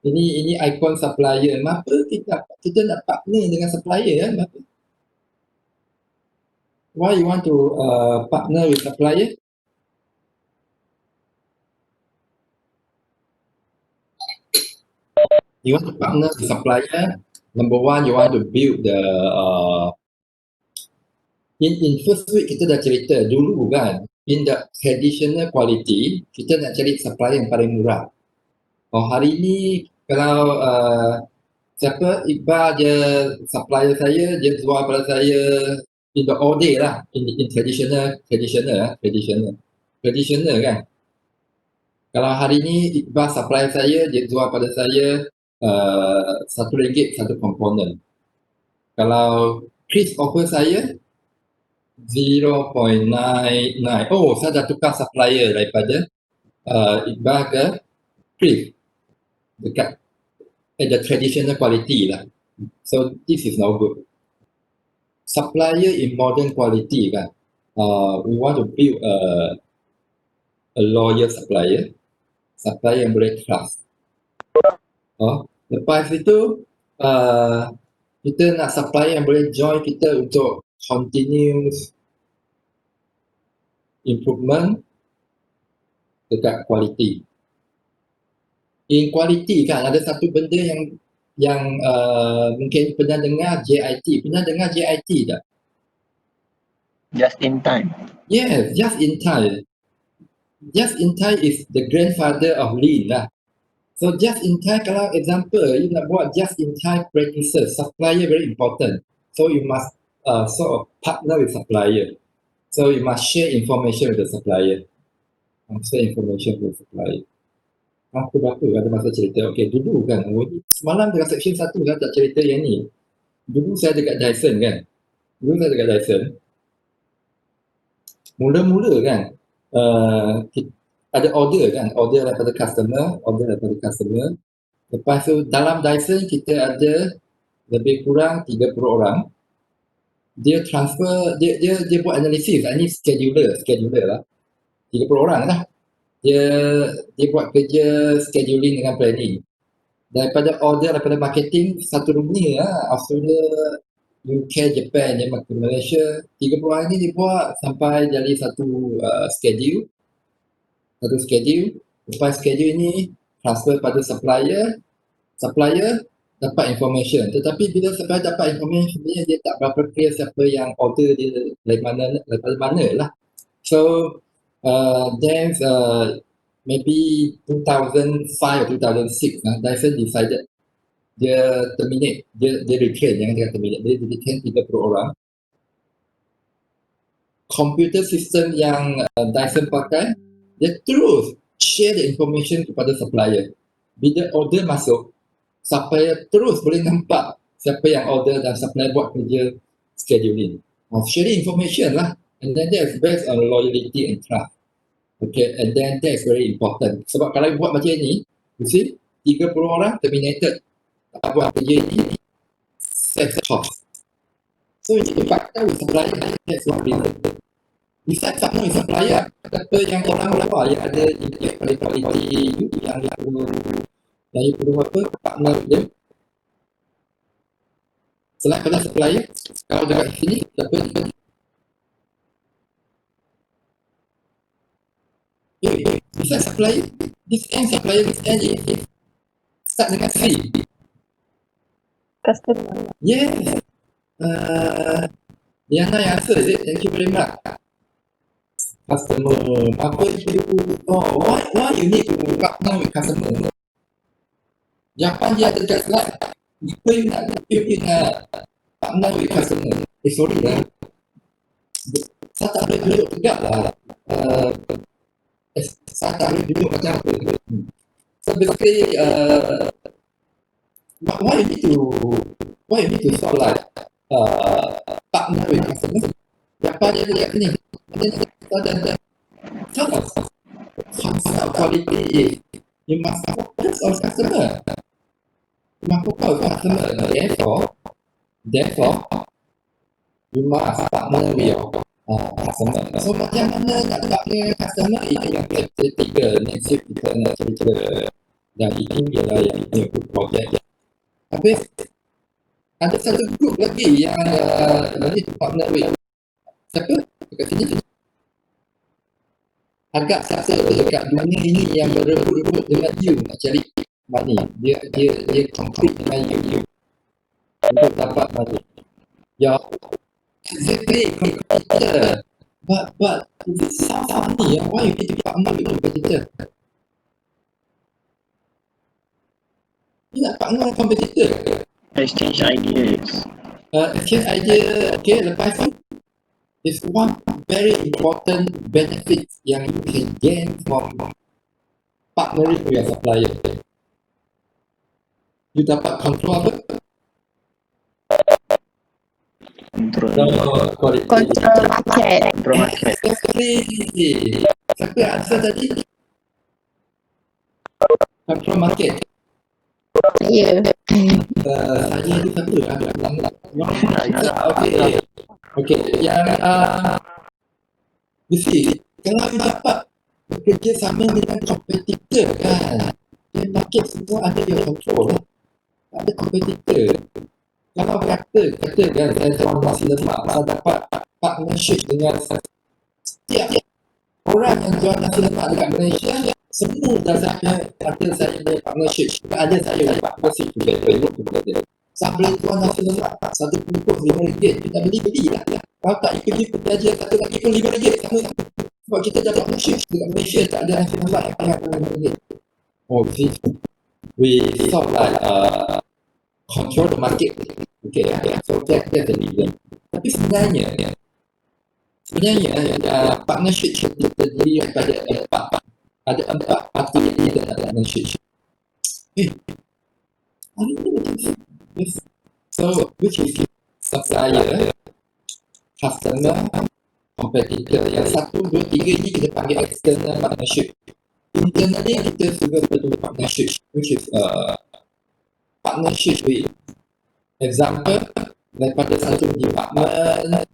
Ini ikon supplier. Kenapa kita nak partner dengan supplier kan? Kenapa? Why you want to partner with supplier? You want to partner with supplier. Number one, you want to build the in first week kita dah cerita dulu kan, in the traditional quality kita nak cari supplier yang paling murah. Oh, hari ni kalau siapa Iqbal dia supplier saya, dia jual pada saya in the all day lah, in traditional kan. Kalau hari ni Iqbal supplier saya, dia jual pada saya RM1 satu komponen. Kalau Chris offer saya 0.99. Oh, saya dah tukar supplier daripada Iqbal ke Chris. Dekat at the traditional quality lah. So this is no good. Supplier in modern quality kan, we want to build a loyal supplier yang boleh trust. Lepas itu kita nak supplier yang boleh join kita untuk continuous improvement dekat quality. In quality kan ada satu benda yang mungkin pernah dengar JIT. Pernah dengar JIT tak? Just in time. Yes, just in time. Just in time is the grandfather of Lean lah. So just in time, kalau example you nak buat just in time practices, supplier very important. So you must sort of partner with supplier. So you must share information with the supplier. Share information with the supplier. Aku berapa ada masa cerita. Okay, dulu kan, semalam dekat section 1 kan tak cerita yang ni. Dulu saya dekat Dyson kan. Mula-mula kan, ada order daripada customer. Lepas tu dalam Dyson kita ada lebih kurang 30 orang. Dia transfer, dia buat analisis. Ini scheduler lah. 30 orang lah. Dia buat kerja scheduling dengan planning. Daripada marketing satu dunia lah, Australia, UK, Japan, Malaysia, 30 orang ni dia buat sampai jadi satu schedule. Lepas schedule ini transfer pada supplier dapat information. Tetapi bila supplier dapat information dia tak berapa clear siapa yang order dia daripada mana lah. So then maybe 2005 or 2006 Dyson decided dia terminate, dia retrain, jangan cakap terminate, dia retrain 30 orang. Computer system yang Dyson pakai, dia terus share the information kepada supplier. Bila order masuk, supplier terus boleh nampak siapa yang order dan supplier buat kerja scheduling. Sharing information lah, and then that's based on loyalty and trust. Okay, and then that's very important. Sebab kalau buat macam ni, you see, 30 orang terminated, tak buat kerja ni, save cost. So you partner with supplier, that's what we do. Besides partner with supplier, kata yang orang luar yang ada quality yang perlu apa, partner with them. Selain pada supplier, kalau dekat sini, dapat bisa supplier, this end start dengan C. Customer. Yes. Diana yang answer, is it? Thank you very much. Customer, apa why you need to partner with customer? Jawapan dia ada dekat slide. Apa you nak partner with customer? Sorry lah. Saya tak boleh duduk tegak lah. Saya tak boleh duduk macam apa. So basically, why you need to sort of like partner with customer? Siapa dia dekat sini? Ada concept of quality is you must focus on customer. You must focus on customer. Therefore, you must partner with your customer. So macam mana nak partner customer, itu yang tiga next week kita nak cerita. Dan ini ialah yang ini project. Habis ada satu group lagi yang nanti partner with siapa dekat sini. Agak satu dekat dunia ini yang berebut-rebut dengan you nak cari money. Dia compete dengan you untuk dapat money. Ya, exactly competitor. But it sounds funny. Why you need to partner with competitor? You nak partner dengan competitor? Exchange ideas. Exchange idea. Okay, lepas tu is one very important benefit yang you can gain from partnering with your supplier. You dapat control apa? Quality. Control market. Control market. Siapa yang answer tadi? Control market. Ya. Saya itu satu Saya. Okey, yang you see, kalau you dapat bekerja sama dengan kompetitor kan, dia market semua ada your control lah. Tak ada kompetitor. Kalau kata kan, saya masih lemak, saya dapat partnership dengan setiap orang yang jual nasi lemak dekat Malaysia, semua dah saya kata saya punya partnership. Tak ada saya punya partnership together. Saya boleh jual nasi lemak satu bungkus RM5, kita beli lah. Kalau tak ikut dia kerja satu lagi pun RM5 sama. Sebab kita dah partnership dekat Malaysia, tak ada nasi lemak yang payah RM5. Oh, see, we sort of like control the market. Okay, so that's the reason. Tapi sebenarnya partnership kita terdiri daripada empat parti yang ada dalam partnership. Yes. So, which is supplier, customer, competitor. Yang 1, 2, 3 ini kita panggil external partnership. Internally kita juga perlu partnership, which is partnership with example daripada satu department,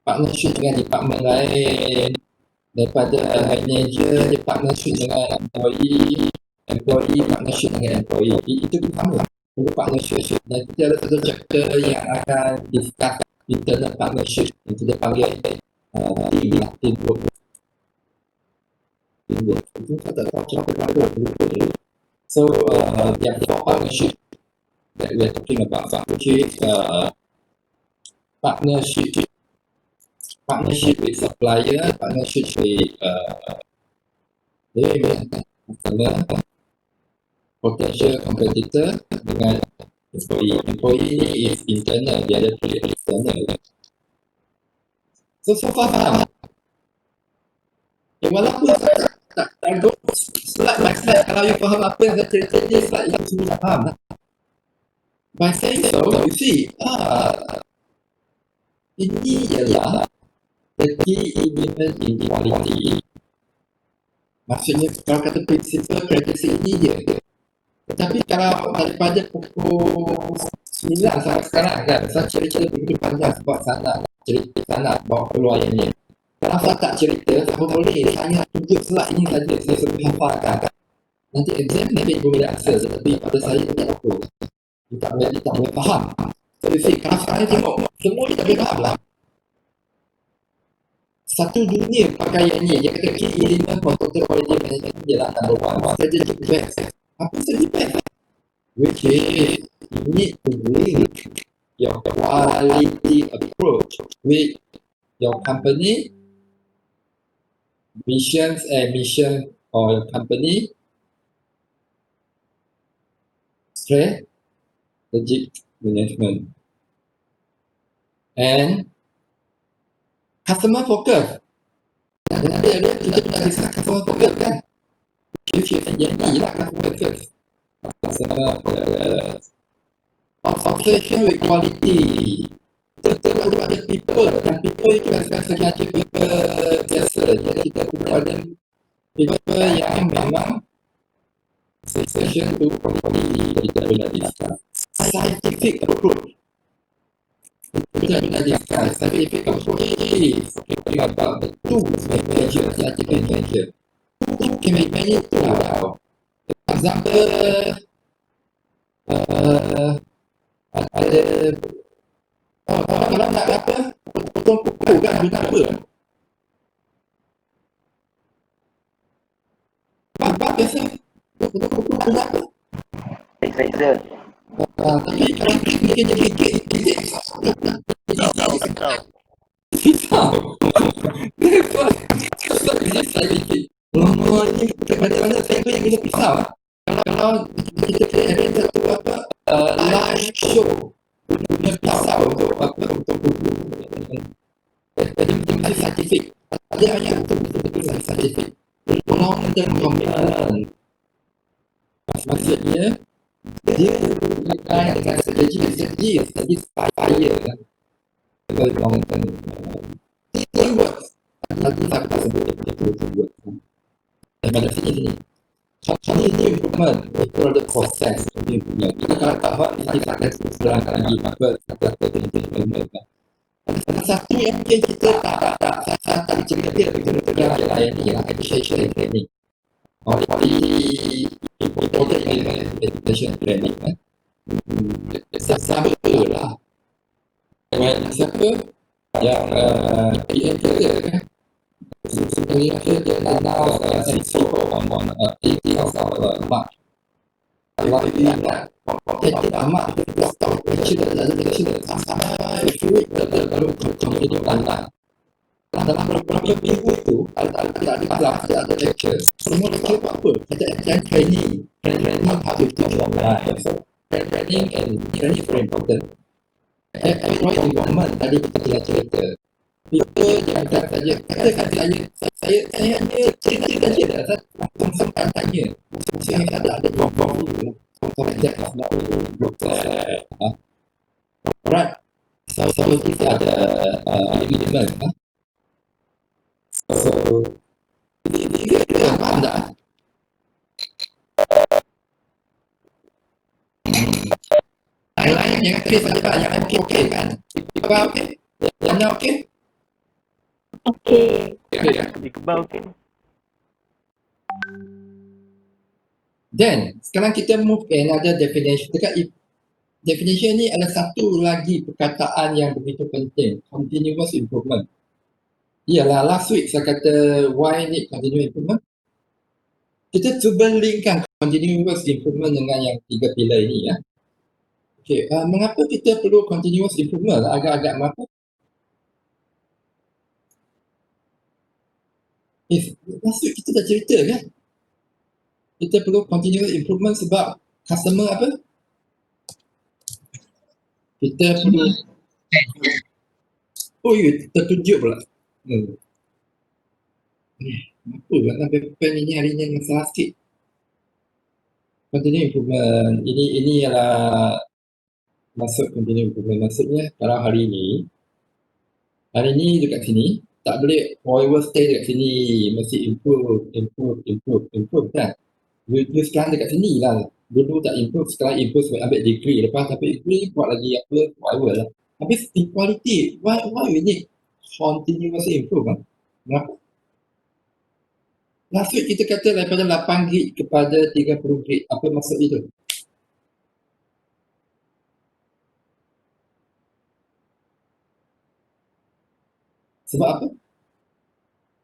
partnership dengan department lain, daripada manager, partnership dengan employee partnership dengan employee. Itu pertama untuk partnership. Dan kita ada satu chapter yang akan discuss internal partnership yang kita panggil teamwork. Itu saya tak tahu cara So, there are 4 partnership that we are talking about, which is partnership with supplier, partnership with customer, potential competitor dengan employee. Employee ni is internal, dia ada external. So far faham? Walaupun tak go slide by slide, kalau you faham apa yang saya cerita ni, slide itu semua tak faham lah. By saying so, you see, ini ialah the key element inequality. Maksudnya, kalau kata prinsipal karakteristik ini dia. Tetapi kalau daripada pukul 9 sampai sekarang kan, saya cerita begitu panjang sebab saya nak bawa keluar yang ni. Kalau saya tak cerita, tak boleh. Hanya tunjuk slide ini saja, saya suruh hafalkan. Nanti exam nanti boleh answer, tetapi pada saya tidak apa. Tak boleh faham. So, you see, kalau sekarang tengok, semua dia tak boleh faham lah. Satu dunia pakaian ni, dia kata key element for total quality management ialah number 1, strategic best. Apa strategic best? Which is, you need to link your quality approach with your company mission or your company strategic management and customer focus. Dan ada kita sudah discuss customer focus kan? Which is jadi lah customer focus. Customer obsession with quality. Betul ada people, dan people itu bukan sahaja people biasa. Jadi kita ada people yang memang obsession to quality. Kita boleh discuss scientific approach. Kita boleh discuss scientific approach is talking about the tools and measures, scientific measure. Tool can be many tools now. Example, ada kalau nak apa, potong kuku kan guna apa? Apa biasa? Potong kuku guna apa? Razor. Tapi kalau kita gigit pisau. Ini mana saya yang guna pisau. Kalau kita ada satu apa live show guna pisau untuk apa, untuk buku. Jadi betul-betul saintifik. Ada yang betul-betul saintifik. Long term commitment. Maksudnya dia berkait dengan strategi fire kan. Very long term. Teamwork. Nanti tak sebut itu teamwork. Daripada sini. continue improvement product process punya. Kita kalau tak buat kita akan serang lagi apa kata improvement. Satu yang mungkin kita tak cerita yang lain ni ialah education training. Important education training. Sama lah. Siapa yang PM kita kan? Sebenarnya dia now CEO on 80 of March. Waktu Ahmad stop lecture sampai week baru continue dalam beberapa minggu itu ada kelas, ada lecture. Semua lecture apa? Ada training how to teach online. Training and training is very important. Employee involvement tadi kita telah cerita. Kita jangan saja katakan saya hanya cerita saja dah langsung tanya. Saya ada problem dulu. Subject of alright. So kita ada evidence. So kita faham tak? Lain-lain yang okey saja, yang okey kan? Apa okey? Yang okey? Okay. Di kebal okey. Then, sekarang kita move ke another definition. Dekat definition ni ada satu lagi perkataan yang begitu penting. Continuous improvement. Ialah last week saya kata why need continuous improvement. Kita cuba linkkan continuous improvement dengan yang tiga pilar ini ya. Okay, mengapa kita perlu continuous improvement? Agak-agak mengapa? Last week kita dah cerita kan? Kita perlu continuous improvement sebab customer apa? Kita perlu tertunjuk pula. Apa kan pen ini hari ini masalah sikit. Continuous improvement. Ini ialah masuk continuous improvement. Maksudnya kalau hari ini dekat sini tak boleh always stay dekat sini, mesti improve kan. You sekarang dekat sini lah. Dulu tak improve, sekarang improve sebab ambil degree. Lepas ambil degree, buat lagi apa, whatever lah. Habis equality, why we need continuously improve kan? Kenapa? Last week kita kata daripada 8 gig kepada 30 gig. Apa maksud itu? Sebab apa?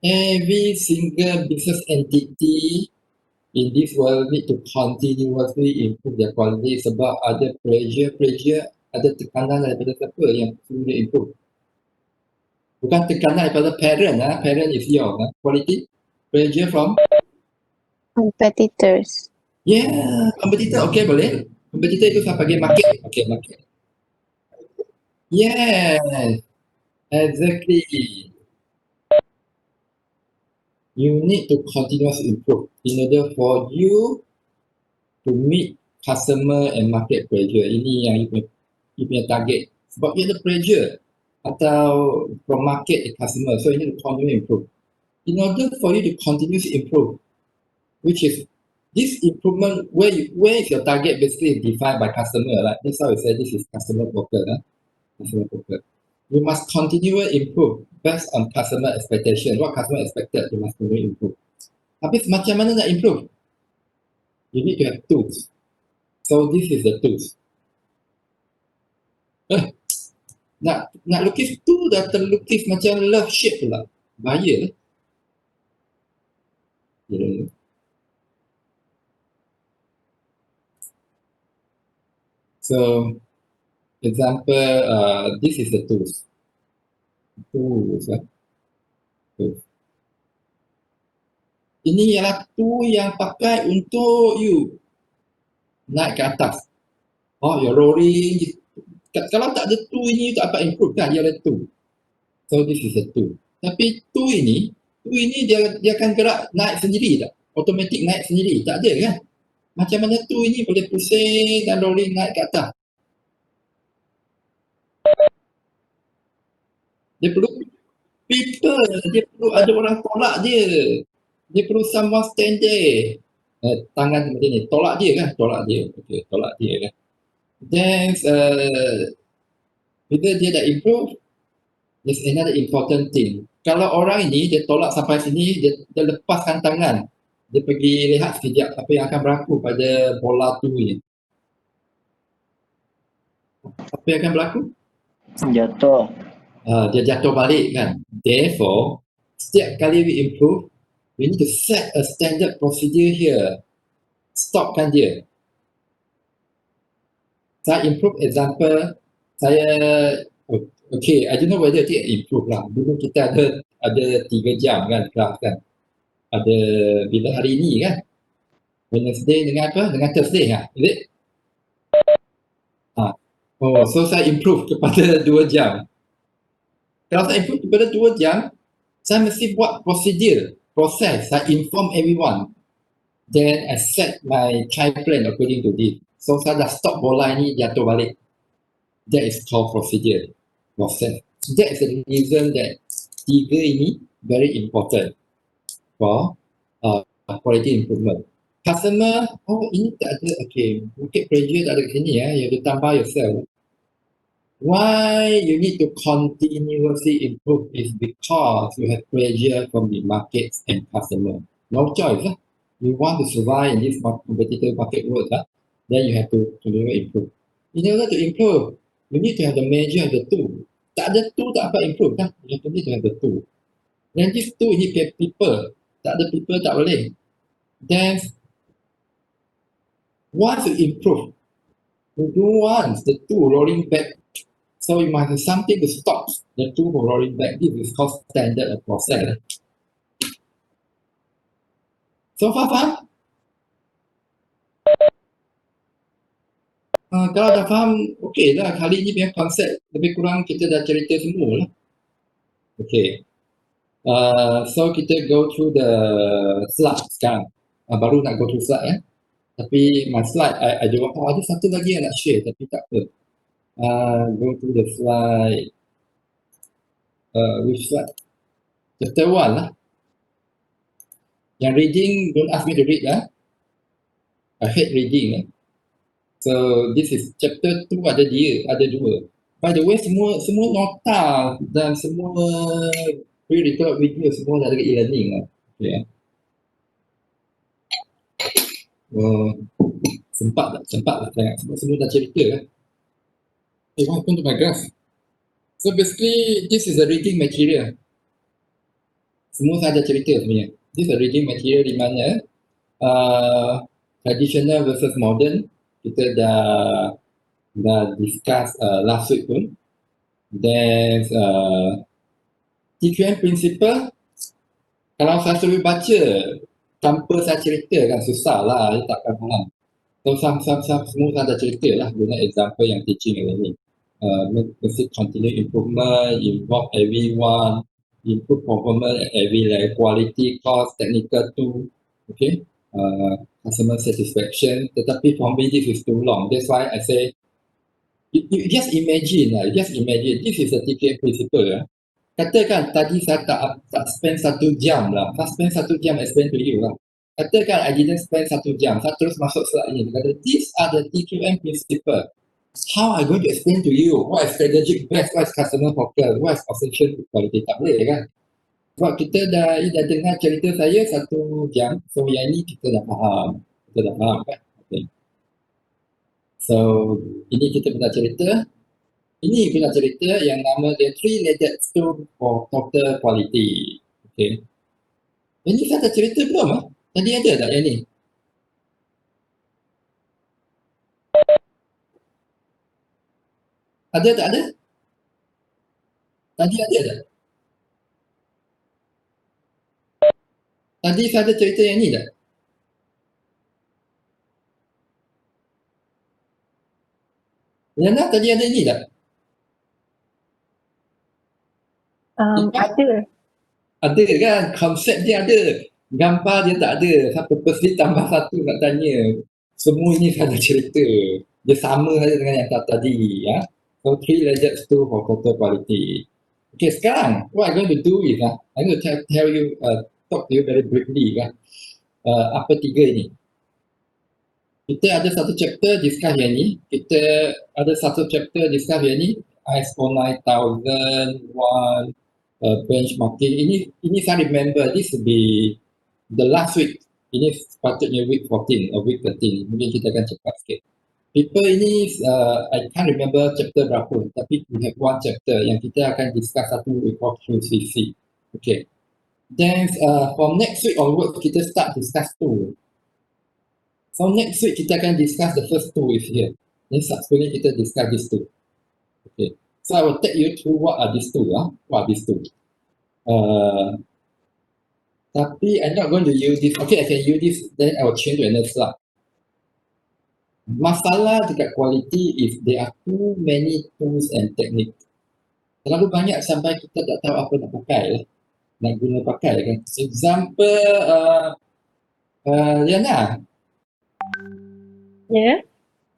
Every single business entity in this world need to continuously improve their quality sebab ada pressure, ada tekanan daripada siapa yang suruh dia improve. Bukan tekanan daripada parent is your quality, pressure from Competitors. competitor, okay boleh. Competitor itu saya bagi market, okay market. Yes, exactly. You need to continuously improve in order for you to meet customer and market pressure. Ini yang you punya target. Sebab you ada pressure atau from market to customer, so you need to continue improve. In order for you to continuously improve, which is this improvement, where is your target basically defined by customer, right? That's how we say this is customer focus. Customer focus. You must continually improve based on customer expectation. What customer expected, you must continue improve. Habis macam mana nak improve? You need to have tools. So this is the tools. Nak lukis tu dah terlukis macam love shape pula. Bahaya. So example, this is the tools. Tools. Ini ialah tool yang pakai untuk you naik ke atas. Your rolling. Kalau tak ada tool ini, tak dapat improve kan, dia ada tool. So this is a tool. Tapi tool ini dia akan gerak naik sendiri tak? Automatic naik sendiri, tak ada kan? Macam mana tool ini boleh pusing dan rolling naik ke atas? Dia perlu people, dia perlu ada orang tolak dia. Dia perlu someone stand there. tangan seperti ni, tolak dia kan, tolak dia. Okay, tolak dia kan. Then bila dia dah improve, there's another important thing. Kalau orang ini dia tolak sampai sini, dia lepaskan tangan, dia pergi lihat sekejap apa yang akan berlaku pada bola tu ni. Apa yang akan berlaku? Jatuh. Dia jatuh balik kan. Therefore, setiap kali we improve, we need to set a standard procedure here. Stopkan dia. Saya improve example, saya okay, I don't know whether dia improve lah. Dulu kita ada 3 jam kan kelas kan. Ada bila hari ini kan. Wednesday dengan apa? Dengan Thursday lah. Is it? Oh, so saya improve kepada 2 jam. Kalau saya improve kepada 2 jam, saya mesti buat proses. Saya inform everyone. Then I set my time plan according to this. So saya dah stop bola ini jatuh balik. That is called process. That is the reason that 3 ini very important for quality improvement. Customer, oh ini tak ada, okay, market pressure tak ada kat sini you have to tambah yourself. Why you need to continuously improve is because you have pressure from the markets and customer. No choice. You want to survive in this competitive market world, then you have to continually improve. In order to improve, you need to have the measure of the tool. Tak ada tool tak apa improve kan? You need to have the tool. Then this tool you need to have people. Tak ada people tak boleh. Then once you improve, you don't want the tool rolling back. So you must have something to stop the tool from rolling back. This is called standard process. So faham? Kalau dah faham, okey lah. Kali ni punya konsep lebih kurang kita dah cerita semua lah. Okay. So kita go through the slide sekarang. Baru nak go through slide Tapi my slide, I don't know, ada satu lagi yang nak share tapi tak apa. Go to the slide. Which slide? Chapter 1 lah. Yang reading, don't ask me to read lah. I hate reading So this is chapter 2 ada 2. By the way, semua nota dan semua pre-record video semua dah dekat e-learning lah. Okay. Sempat lah tengok. Semua dah cerita lah. Okay, what happened to my graph? So basically, this is a reading material. Semua saya ada cerita sebenarnya. This is a reading material di mana traditional versus modern. Kita dah discuss last week pun. Then TQM principle, kalau saya suruh baca tanpa saya cerita kan susah lah, dia takkan faham. So semua saya dah cerita lah guna example yang teaching ni. Mesti continue improvement, involve everyone, improve performance at every level, quality, cost, technical tool, okay, customer satisfaction. Tetapi for me this is too long. That's why I say, you just imagine this is a TQM principle. Katakan tadi saya tak spend 1 jam lah, saya spend 1 jam explain to you lah. Katakan I didn't spend 1 jam, saya terus masuk slide ini. Kata, these are the TQM principle. How I going to explain to you what is strategic best, what is customer focus, what is obsession with quality, tak boleh kan? Sebab kita dah dengar cerita saya 1 jam, so yang ini kita dah faham kan? Okay. So ini kita pernah cerita. Ini pernah cerita yang nama dia 3-legged stool for total quality. Okay. Ini saya dah cerita belum? Tadi ada tak yang ni? Ada tak ada? Tadi ada tak? Tadi saya ada cerita yang ni tak? Yana, tadi ada ni tak? Ada. Ada kan? Konsep dia ada. Gambar dia tak ada. Saya purposely tambah 1 nak tanya. Semua ini saya dah cerita. Dia sama saja dengan yang tadi. Ya? So 3-legged stool for total quality. Okay, sekarang what I'm going to do is I'm going to tell you, talk to you very briefly kan. Apa 3 ini? kita ada satu chapter discuss yang ni, kita ada satu chapter discuss yang ni, ISO 9001 benchmarking. Ini saya remember this will be the last week. Ini sepatutnya week 14 or week 13. Mungkin kita akan cepat sikit. Paper ini I can't remember chapter berapa, tapi we have one chapter yang kita akan discuss satu report through CC. Okay. Then from next week onward kita start discuss two. So next week kita akan discuss the first two is here. Then subsequently kita discuss these two. Okay. So I will take you through what are these two. What are these two? Tapi I'm not going to use this. Okay, I can use this. Then I will change to another slide. Masalah dekat quality is there are too many tools and techniques. Terlalu banyak sampai kita tak tahu apa nak pakai lah. Nak guna pakai kan. Example, Liana. Ya.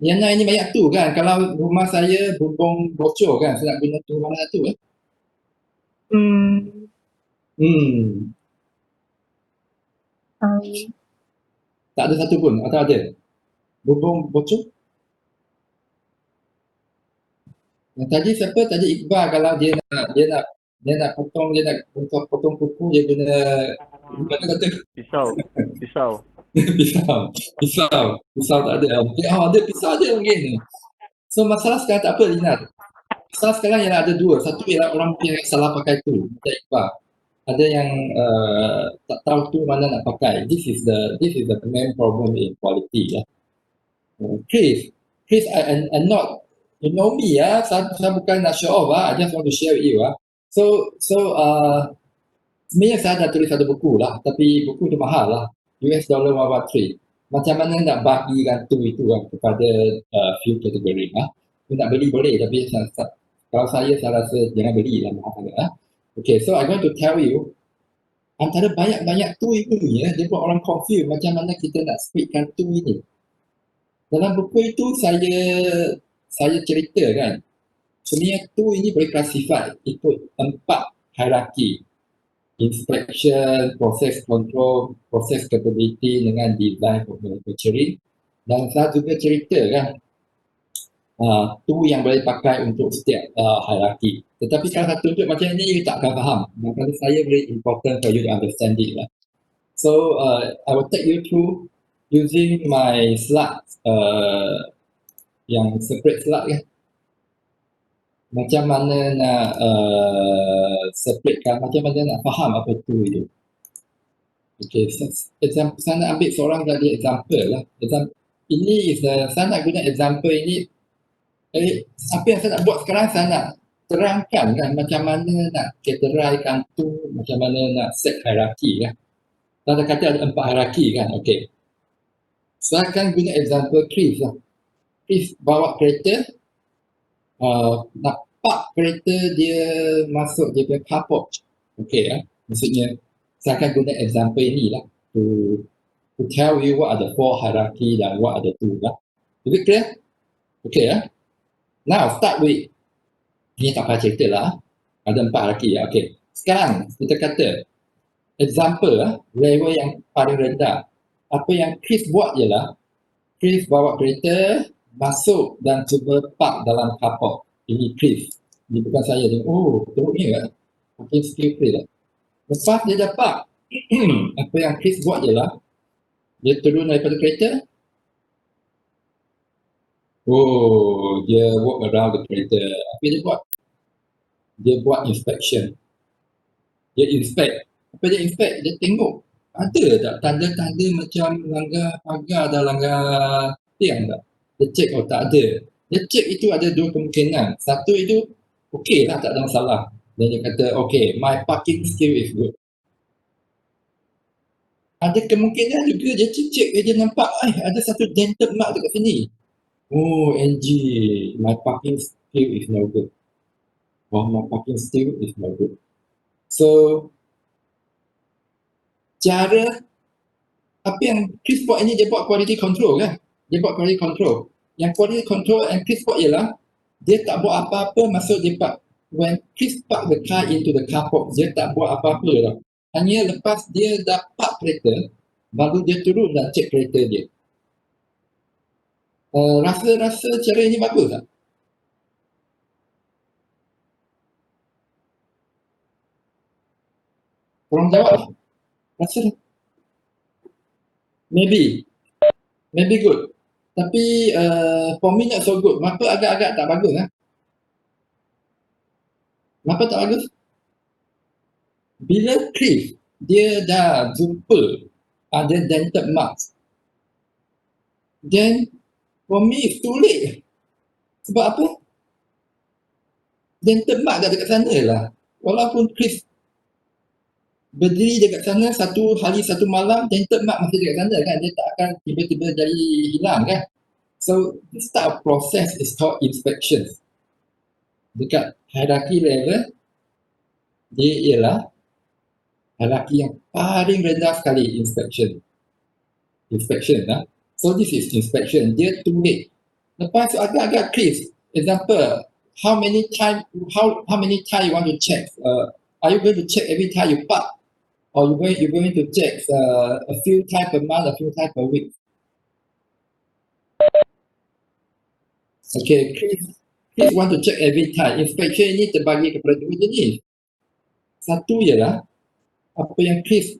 Liana ini banyak tu kan. Kalau rumah saya bumbung bocor kan, saya nak guna tu mana tu eh? Tak ada satu pun atau ada? Bumbung bocor? Yang tadi siapa? Tadi Iqbal, kalau dia nak potong kuku, dia guna mana kata? Pisau. pisau tak ada. Okay, ada pisau ada mungkin. So masalah sekarang tak apa Lina. Masalah sekarang yang ada dua. Satu ialah orang mungkin yang salah pakai tu. Macam Iqbal. Ada yang tak tahu tu mana nak pakai. This is the main problem in quality lah. Chris, I'm not, you know me saya bukan nak show off I just want to share with you So sebenarnya saya dah tulis satu buku lah, tapi buku tu mahal lah, $113. Macam mana nak bagikan tu itu kan kepada few kategori nak beli boleh, tapi kalau saya rasa jangan beli lah, mahal sangat Okay, so I'm going to tell you antara banyak tu itu dia buat orang confuse macam mana kita nak splitkan tu ini. Dalam buku itu saya cerita kan, sebenarnya tu ini boleh classify ikut 4 hierarki. Inspection, process control, process capability dengan design for manufacturing. Dan saya juga cerita kan, tu yang boleh pakai untuk setiap hierarki. Tetapi kalau satu tunjuk macam ini, you tak akan faham. Maka saya very important for you to understand it lah. So I will take you through using my slides, yang separate slide kan. Macam mana nak separatekan, macam mana nak faham apa tu itu. Okay, example, saya nak ambil seorang tadi example lah. Ini saya nak guna example ini. Apa yang saya nak buat sekarang, saya nak terangkan kan macam mana nak categorizekan tu, macam mana nak set hierarki kan. Saya kata ada 4 hierarki kan, okay. Saya akan guna example Chris lah. Chris bawa kereta, nak park kereta dia masuk dia punya car porch. Okay maksudnya saya akan guna example ini lah to tell you what are the 4 hierarchy dan what are the 2 lah. Is it clear? Okay Now start with, ini tak payah cerita lah, ada 4 hierarchy okay. Sekarang kita kata example level yang paling rendah. Apa yang Chris buat ialah Chris bawa kereta masuk dan cuba park dalam car park. Ini Chris. Ini bukan saya. Teruknya kan? Mungkin skill Chris lah. Lepas dia dah park, apa yang Chris buat ialah dia turun daripada kereta. Dia walk around the kereta. Apa dia buat? Dia buat inspection. Dia inspect. Apa dia inspect? Dia tengok. Ada tak tanda-tanda macam langgar pagar dan langgar tiang tak? Dia check tak ada. Dia check itu ada 2 kemungkinan. Satu itu okey lah, tak ada masalah. Dan dia kata okay, my parking skill is good. Ada kemungkinan juga dia check dia nampak ada satu dented mark dekat sini. NG, my parking skill is no good. My parking skill is no good. So cara apa yang Chris buat ini, dia buat quality control kan? Dia buat quality control. Yang quality control yang Chris buat ialah dia tak buat apa-apa masuk dia park. When Chris park the car into the car park, dia tak buat apa-apa lah. Hanya lepas dia dah park kereta, baru dia turun dan check kereta dia. Rasa cara ini bagus tak? Korang jawab. Rasa maybe good. Tapi for me not so good. Kenapa agak-agak tak bagus lah? Kenapa tak bagus? Bila Chris dia dah jumpa ada dented marks, then for me it's too late. Sebab apa? Dented mark dah dekat sana lah. Walaupun Chris berdiri dekat sana satu hari satu malam, dented mark masih dekat sana kan, dia tak akan tiba-tiba jadi hilang kan. So this type of process is called inspection. Dekat hierarchy level, dia ialah hierarchy yang paling rendah sekali inspection lah. So this is inspection, dia too late. Lepas tu agak-agak Chris, example, how many time you want to check? Are you going to check every time you park, or you're going to check a few times per month, a few times per week? Okay, Chris want to check every time. Inspection ini terbagi kepada dua jenis. Satu ialah apa yang Chris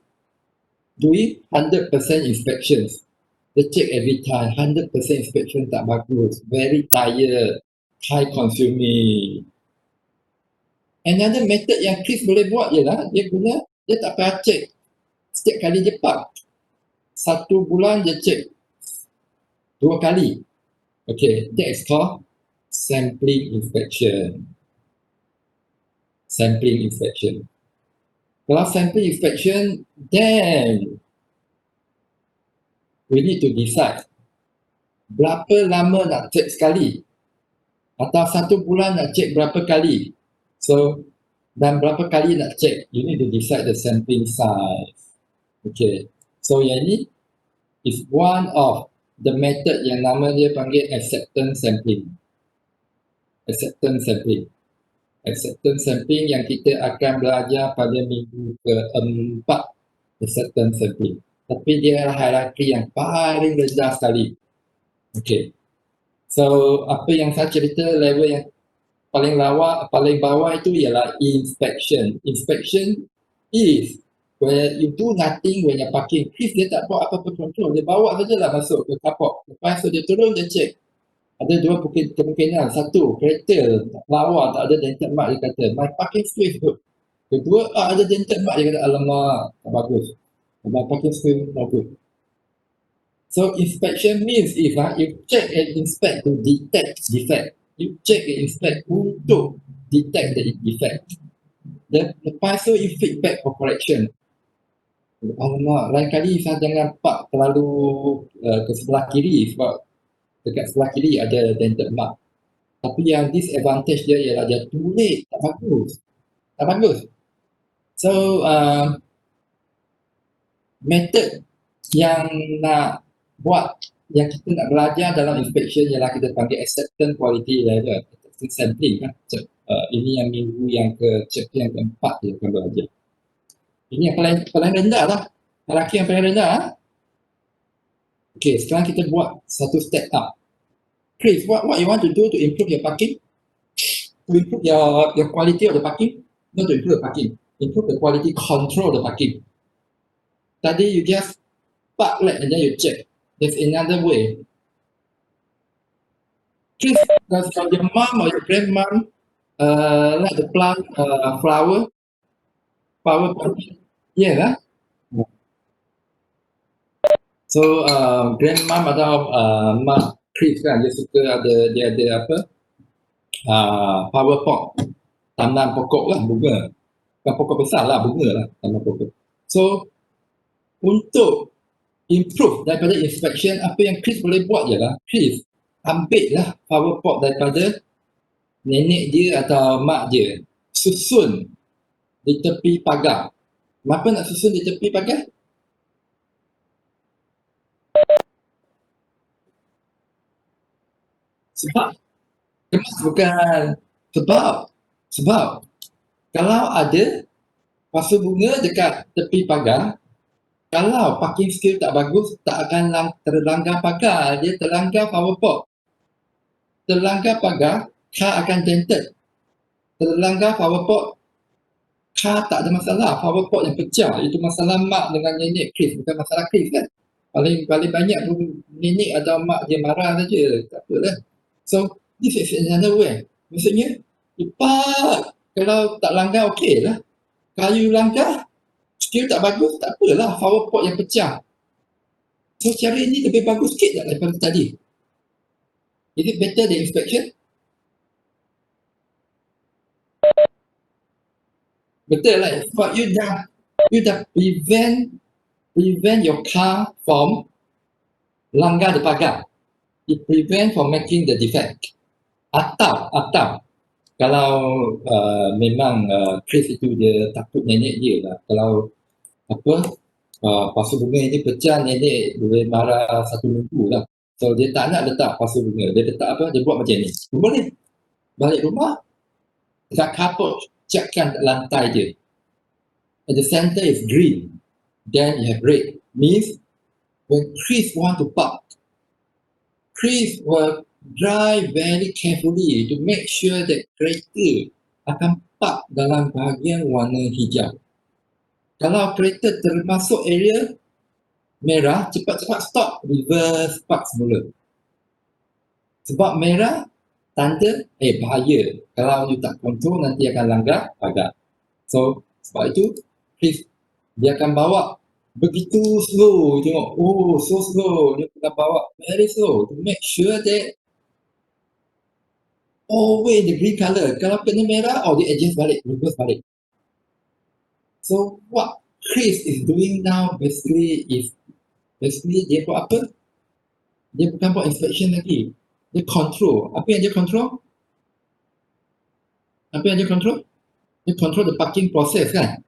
doing 100% inspections. Dia check every time, 100% inspection tak bagus, very tired, high consuming. Another method yang Chris boleh buat ialah dia tak payah check setiap kali dia park. 1 bulan dia check 2 kali. Okay, that is called sampling inspection. Sampling inspection. Kalau sampling inspection, then we need to decide berapa lama nak check sekali, atau 1 bulan nak check berapa kali. So, dan berapa kali nak check, you need to decide the sampling size. Okay, so yang ni is one of the method yang nama dia panggil acceptance sampling. Acceptance sampling. Acceptance sampling yang kita akan belajar pada minggu ke-4, acceptance sampling. Tapi dia adalah hierarki yang paling rendah sekali. Okay. So, apa yang saya cerita level yang paling bawah itu ialah inspection. Inspection is where you do nothing when you're parking. If dia tak buat apa-apa control, dia bawa sajalah masuk ke car park. Lepas tu dia turun, dia check. Ada dua kemungkinan. Satu, kereta lawa tak ada dented mark, dia kata, my parking space good. Kedua, ada dented mark, dia kata, alamak, tak bagus. My parking space not good. So inspection means if you check and inspect to detect defect. You check and inspect untuk detect the defect. Dan lepas tu you feedback for correction. Alamak, lain kali saya jangan park terlalu ke sebelah kiri sebab dekat sebelah kiri ada dented mark. Tapi yang disadvantage dia ialah dia too late, tak bagus. Tak bagus. So, method yang nak buat, yang kita nak belajar dalam inspection ialah kita panggil acceptance quality level, sampling kan. Ini yang minggu yang yang ke-4 dia akan belajar. Ini yang paling rendah lah. Hierarki yang paling rendah. Okay, sekarang kita buat satu step up. Chris, what you want to do to improve your parking? To improve your quality of the parking? Not to improve the parking. Improve the quality control of the parking. Tadi you just park right and then you check. There's another way. Chris, does your mom or your grandmom like to plant flower pot? Yeah, lah. So grandmom atau mak Chris kan, dia suka dia ada apa? Flower pot. Tanam pokok lah, bunga. Bukan pokok besar lah, bunga lah, tanam pokok. So untuk improve daripada inspection, apa yang Chris boleh buat ialah Chris ambil lah flower pot daripada nenek dia atau mak dia, susun di tepi pagar. Kenapa nak susun di tepi pagar? Sebab bukan sebab kalau ada pasu bunga dekat tepi pagar, Kalau parking skill tak bagus, tak akan terlanggar pagar, dia terlanggar power port. Terlanggar pagar, car akan dented. Terlanggar power port, car tak ada masalah, power port yang pecah. Itu masalah mak dengan nenek Chris, bukan masalah Chris kan. Paling banyak pun nenek atau mak dia marah saja, tak apalah. So, this is another way. Maksudnya, cepat. Kalau tak langgar, okey lah. Kalau you langgar, skill tak bagus, tak apalah, power port yang pecah. So, cara ini lebih bagus sikit tak daripada tadi? Is it better than inspection? Betul lah. But you dah prevent your car from langgar the pagar. It prevent from making the defect. Atau kalau memang Chris itu dia takut nenek dia lah. Kalau pasu bunga ini pecah, nenek boleh marah 1 minggu lah. So dia tak nak letak pasu bunga. Dia letak apa? Dia buat macam ni. Boleh. Balik rumah, dekat carport, catkan lantai dia. At the center is green. Then you have red. Means when Chris want to park, Chris will drive very carefully to make sure that kereta akan park dalam bahagian warna hijau. Kalau kereta termasuk area merah, cepat-cepat stop, reverse park semula. Sebab merah, tanda bahaya. Kalau you tak kontrol, nanti akan langgar pagar. So, sebab itu, Chris, dia akan bawa begitu slow, tengok, oh so slow, dia akan bawa very slow to make sure that always the green colour. Kalau kena merah, dia adjust balik, reverse balik. So, what Chris is doing now basically dia buat apa? Dia bukan buat inspection lagi. Dia control. Apa yang dia control? Dia control the parking process kan?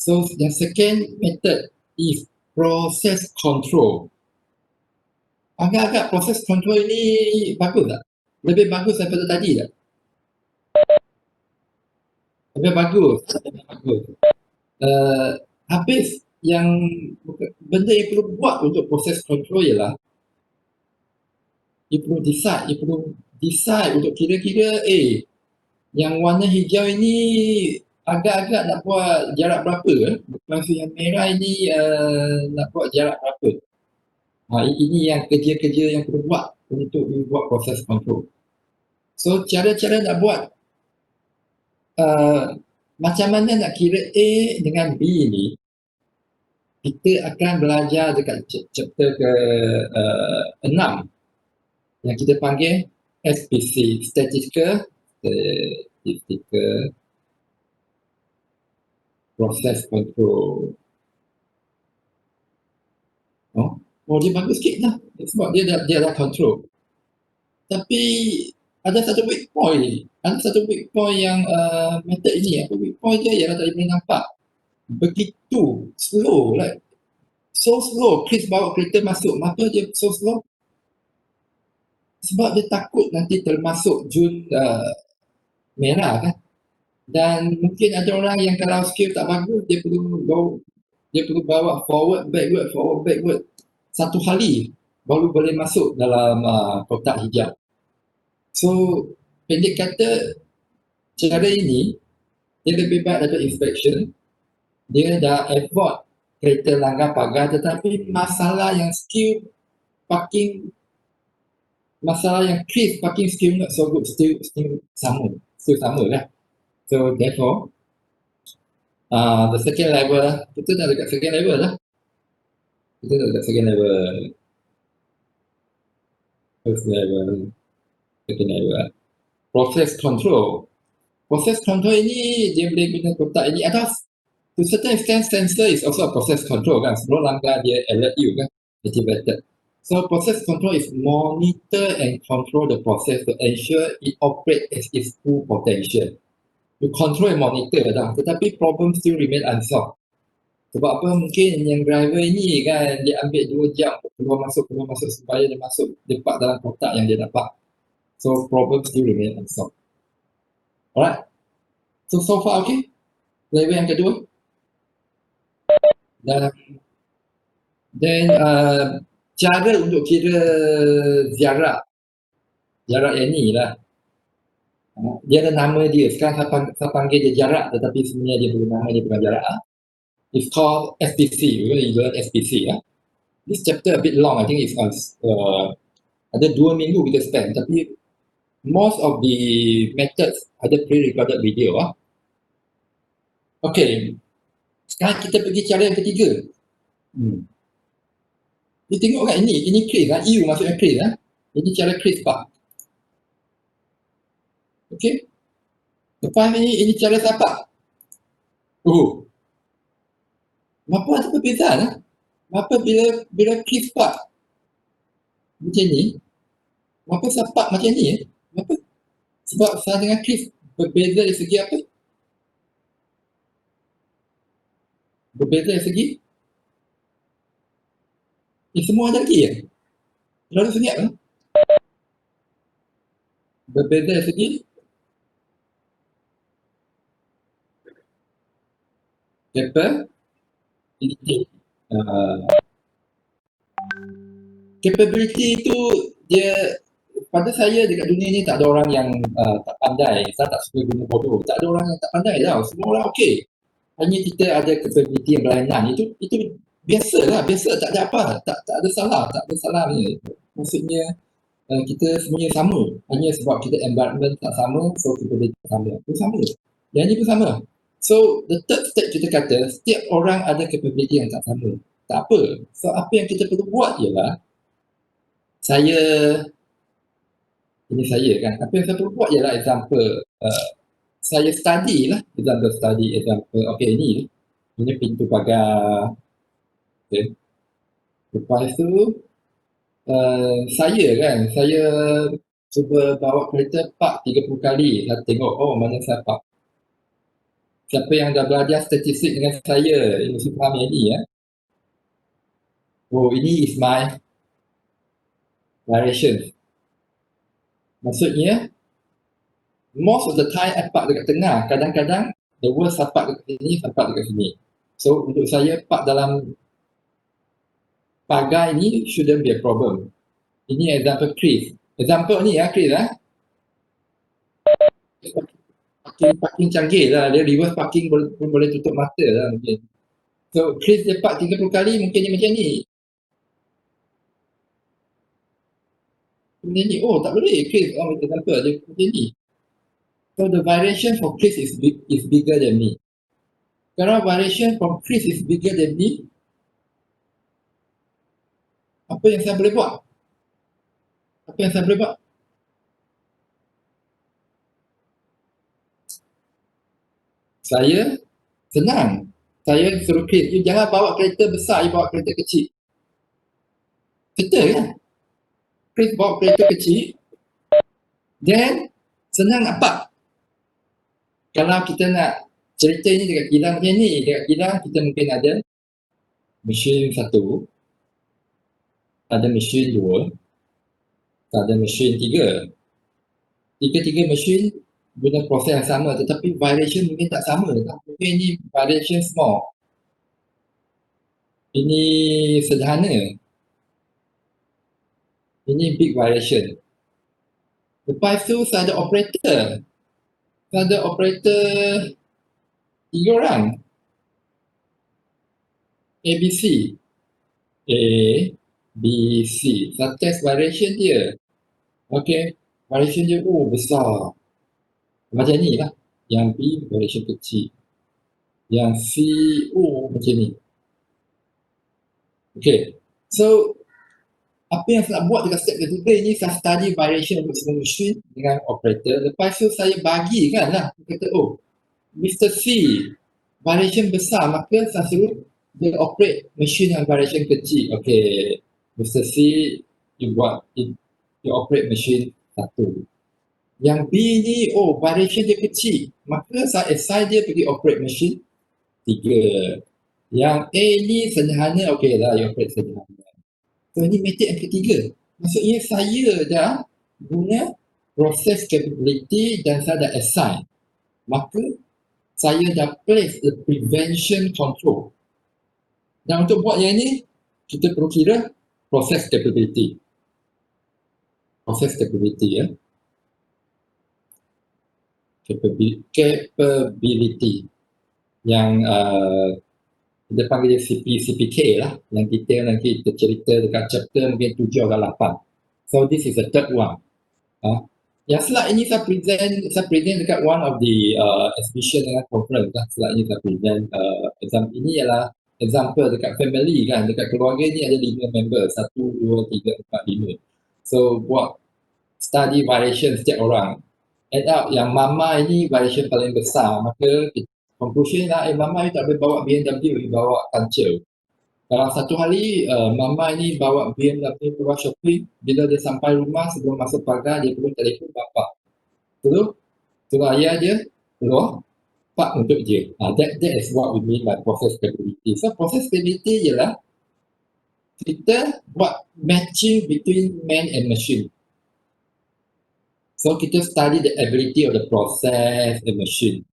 So, the second method is process control. Agak-agak process control ini bagus tak? Lebih bagus daripada tadi tak? Lebih bagus. Habis yang benda yang perlu buat untuk proses control ialah you perlu decide untuk kira-kira yang warna hijau ini agak-agak nak buat jarak berapa maksud yang merah ini nak buat jarak berapa. Ini yang kerja-kerja yang perlu buat untuk you buat proses control. So cara-cara nak buat macam mana nak kira A dengan B ni, kita akan belajar dekat chapter ke 6 yang kita panggil SPC, Statistical Process Control. Dia bagus sikit lah sebab dia dah control. Tapi ada satu weak point yang method ini. Apa weak point dia ialah tadi boleh nampak begitu slow, like so slow. Chris bawa kereta masuk, maka dia so slow sebab dia takut nanti termasuk zon merah kan. Dan mungkin ada orang yang kalau skill tak bagus, dia perlu bawa forward backward 1 kali baru boleh masuk dalam kotak hijau. So pendek kata, cara ini dia lebih baik daripada inspection. Dia dah avoid kereta langgar pagar, tetapi masalah yang skill parking, masalah yang Chris parking skill not so good, still sama lah. So therefore the second level, kita dah dekat second level lah. First level, second level. Process control ini dia boleh guna kotak ini atau to certain extent sensor is also a process control kan. Sebelum langgar dia alert you kan, activated. So process control is monitor and control the process to ensure it operates at its full potential. You control and monitor dah, tetapi problem still remain unsolved. Sebab apa? Mungkin yang driver ini kan, dia ambil 2 jam keluar masuk supaya dia masuk, dia park dalam kotak yang dia dapat. So problem still remain unsolved. Alright, so far okay. Level yang kedua, Dan cara untuk kira jarak yang ni lah. Dia ada nama dia. Sekarang saya panggil dia jarak, tetapi sebenarnya dia punya nama dia bukan jarak. It's called SPC. You learn SPC. This chapter a bit long. I think it's ada 2 minggu kita spend. Tapi most of the methods ada pre-recorded video. Okay. Sekarang kita pergi cara yang ketiga. You tengok kan ini Chris. EU maksudnya Chris. Ini cara Chris Park. Okay. Lepas ini cara siapa? Kenapa ada perbezaan? Kenapa bila Chris Park macam ni, kenapa sapak macam ni? Kenapa? Sebab saya dengan Chris berbeza dari segi apa? Berbeza dari segi? Semua ada lagi ya? Lalu senyap kan? Berbeza dari segi? Capability itu dia, pada saya dekat dunia ni tak ada orang yang tak pandai. Saya tak suka guna bodoh. Tak ada orang yang tak pandai tau. Semua orang okey. Hanya kita ada capability yang berlainan. Itu biasalah, biasa, tak ada apa. Tak ada salah, tak ada salahnya. Maksudnya kita semuanya sama. Hanya sebab kita environment tak sama, so capability tak sama. Itu sama. Yang ni pun sama. So, the third step kita kata, setiap orang ada capability yang tak sama. Tak apa. So, apa yang kita perlu buat ialah, ini saya kan, apa yang saya perlu buat ialah example, saya study lah, example, okay, ini pintu pagar, okay. Lepas tu, saya cuba bawa kereta park 30 kali, saya tengok, mana saya park. Siapa yang dah belajar statistik dengan saya, mesti faham yang ni ya. Ini is my variation. Maksudnya, most of the time I park dekat tengah. Kadang-kadang, the worst saya park dekat sini, saya park dekat sini. So, untuk saya park dalam pagar ini shouldn't be a problem. Ini example Chris. Example ni ya Chris Parking canggih lah. Dia reverse parking pun boleh tutup mata lah mungkin. So, Chris dia park 30 kali mungkin dia macam ni. Macam ni. Tak boleh. Chris, example dia macam ni. So, the variation for Chris is bigger than me. Kalau variation from Chris is bigger than me, apa yang saya boleh buat? Saya senang. Saya suruh Chris, you jangan bawa kereta besar, you bawa kereta kecil. Betul kan? Chris bawa kereta kecil, then senang nak park. Kalau kita nak cerita ni dekat kilang macam ni, dekat kilang kita mungkin ada mesin 1, ada mesin 2, ada mesin 3. Tiga-tiga mesin guna proses yang sama, tetapi variation mungkin tak sama. Mungkin ini variation small. Ini sederhana. Ini big variation. Lepas tu saya ada operator. Saya ada operator 3 orang. ABC. A, B, C. Saya test variation dia. Okay. Variation dia, besar. Macam ni lah. Yang B, variation kecil. Yang C, macam ni. Okay. So, apa yang saya nak buat dekat step ketiga ini, saya study variation untuk semua mesin dengan operator. Lepas tu saya bagikan lah. Saya kata, Mr. C, variation besar, maka saya suruh dia operate mesin dengan variation kecil. Okay, Mr. C, you operate mesin 1. Yang B ni, variation dia kecil, maka saya assign dia pergi operate mesin 3. Yang A ni sederhana, okay lah, you operate sederhana. So, ini method yang ketiga. Maksudnya saya dah guna process capability dan saya dah assign. Maka saya dah place the prevention control. Dan untuk buat yang ini, kita perlu kira process capability. Process capability ya. Capability yang kita panggil dia CPK lah, yang kita nanti kita cerita dekat chapter mungkin 7 atau 8. So this is the third one. Yang slide ini saya present dekat one of the exhibition dengan conference lah. Slide ini saya present ini ialah example dekat family kan, dekat keluarga ni ada 5 member, 1, 2, 3, 4, 5. So buat study variation setiap orang. End up yang mama ini variation paling besar, maka conclusion lah, mama ni tak boleh bawa BMW, bawa kancil. Kalau satu hari mama ini bawa BMW keluar shopping, bila dia sampai rumah sebelum masuk pagar dia perlu telefon bapa. Suruh ayah dia keluar pak untuk dia. That is what we mean by process capability. So process capability ialah kita buat matching between man and machine. So kita study the ability of the process and machine.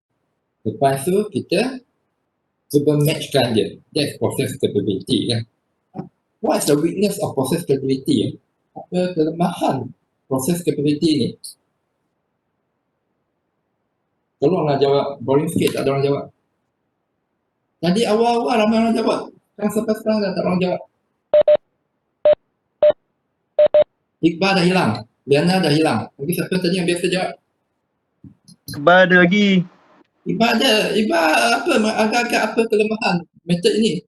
Lepas tu kita cuba matchkan dia. That's process capability kan. What is the weakness of process capability? Apa kelemahan process capability ni? Tolonglah jawab. Boring sikit, tak ada orang jawab. Tadi awal-awal ramai orang jawab. Sampai sekarang dah tak ada orang jawab. Iqbal dah hilang. Liana dah hilang. Mungkin siapa tadi yang biasa jawab? Iqbal ada lagi. Iqbal ada. Iqbal apa? Agak-agak apa kelemahan method ini?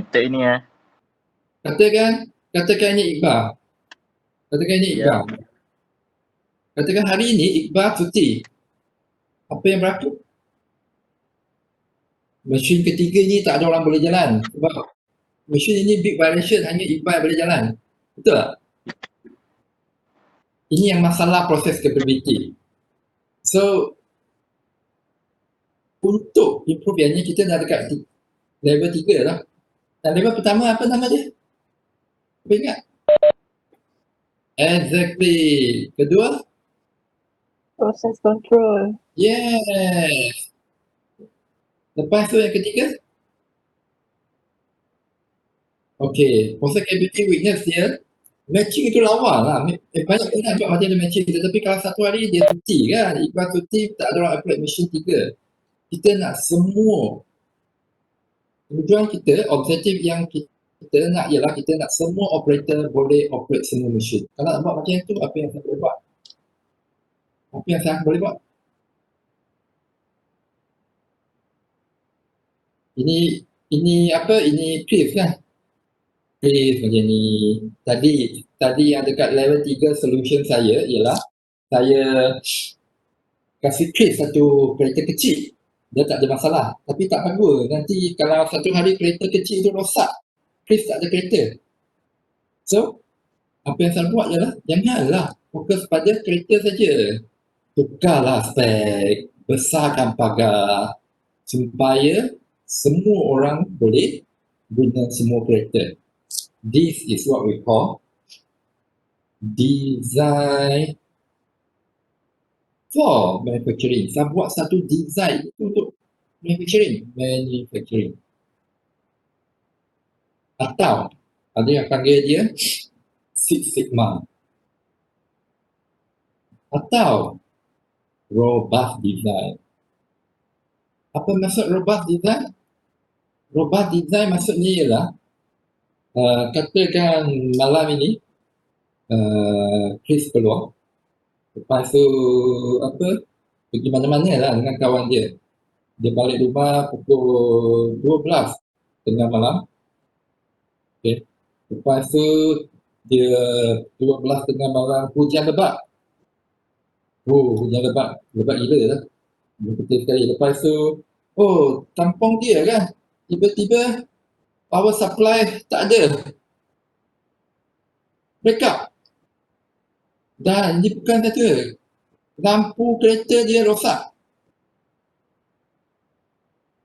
Method ini Katakan ini Iqbal. Katakan ini Iqbal. Katakan hari ini Iqbal cuti. Apa yang berlaku? Mesin ketiga ni tak ada orang boleh jalan. Sebab mesin ini big variation, hanya Iqbal boleh jalan. Betul tak? Ini yang masalah proses capability. So, untuk improve yang ni kita dah dekat level 3 lah. Dan level pertama apa nama dia? Apa ingat? Exactly. Kedua? Process control. Yes. Lepas tu yang ketiga? Okay, process capability weakness dia, matching itu lawa lah. Banyak orang buat macam ada matching, tetapi kalau satu hari dia cuti kan, Iqbal cuti, tak ada orang apply machine 3. Kita nak semua, tujuan kita, objektif yang kita nak ialah kita nak semua operator boleh operate semua machine. Kalau nak buat macam itu, apa yang saya boleh buat? Apa yang saya boleh buat? Ini apa? Ini Cliff kan? Cliff macam ni. Tadi yang dekat level 3 solution saya ialah saya kasih Cliff satu kereta kecil. Dia tak ada masalah. Tapi tak bagus. Nanti kalau satu hari kereta kecil itu rosak, Cliff tak ada kereta. So, apa yang saya buat ialah janganlah fokus pada kereta saja. Tukarlah spek, besarkan pagar supaya semua orang boleh guna semua kereta. This is what we call design for manufacturing. Saya buat satu design untuk manufacturing. Atau ada yang panggil dia Six Sigma. Atau robust design. Apa maksud robust design? Robust design maksudnya ialah katakan malam ini Chris keluar, lepas tu apa, pergi mana-mana lah dengan kawan dia. Dia balik rumah pukul 12 tengah malam. Okay. Lepas tu dia 12 tengah malam hujan lebat. Hujan lebat gila lah. Betul sekali. Lepas tu kampung dia kan, tiba-tiba power supply tak ada. Backup. Dan ini bukan kata lampu kereta dia rosak.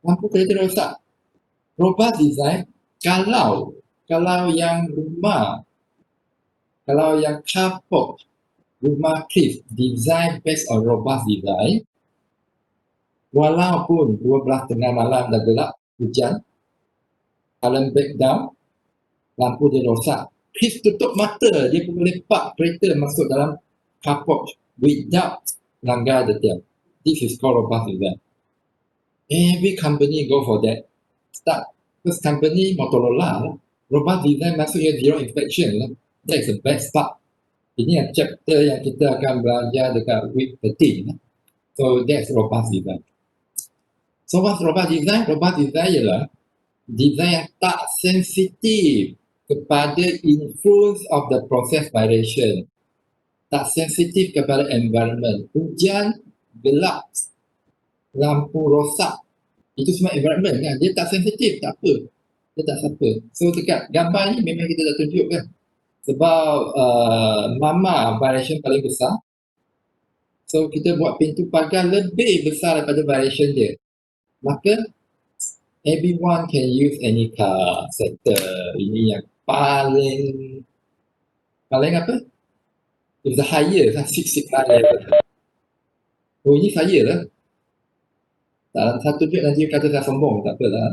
Lampu kereta rosak. Robust design, kalau yang rumah, kalau yang carport, rumah Cliff design based on robust design, walaupun 12 tengah malam dah gelap, hujan, alarm breakdown, lampu dia rosak, Chris tutup mata, dia pun boleh park kereta masuk dalam carport without langgar detail. This is called robust design. Every company go for that. Start first company Motorola lah. Robust design maksudnya zero inspection lah. That's the best part. Ini yang chapter yang kita akan belajar dekat week 13 lah. So that's robust design. So what's robust design? Robust design ialah design yang tak sensitif kepada influence of the process variation. Tak sensitif kepada environment. Hujan, gelap, lampu rosak. Itu semua environment kan. Dia tak sensitif, tak apa. Dia tak apa. So dekat gambar ni memang kita dah tunjuk kan. Sebab mama variation paling besar. So kita buat pintu pagar lebih besar daripada variation dia. Maka everyone can use any car sector. Ini yang paling apa? It's the highest, 6 higher. Oh ini saya lah. Tak satu tunjuk nanti kata saya sombong, tak apalah.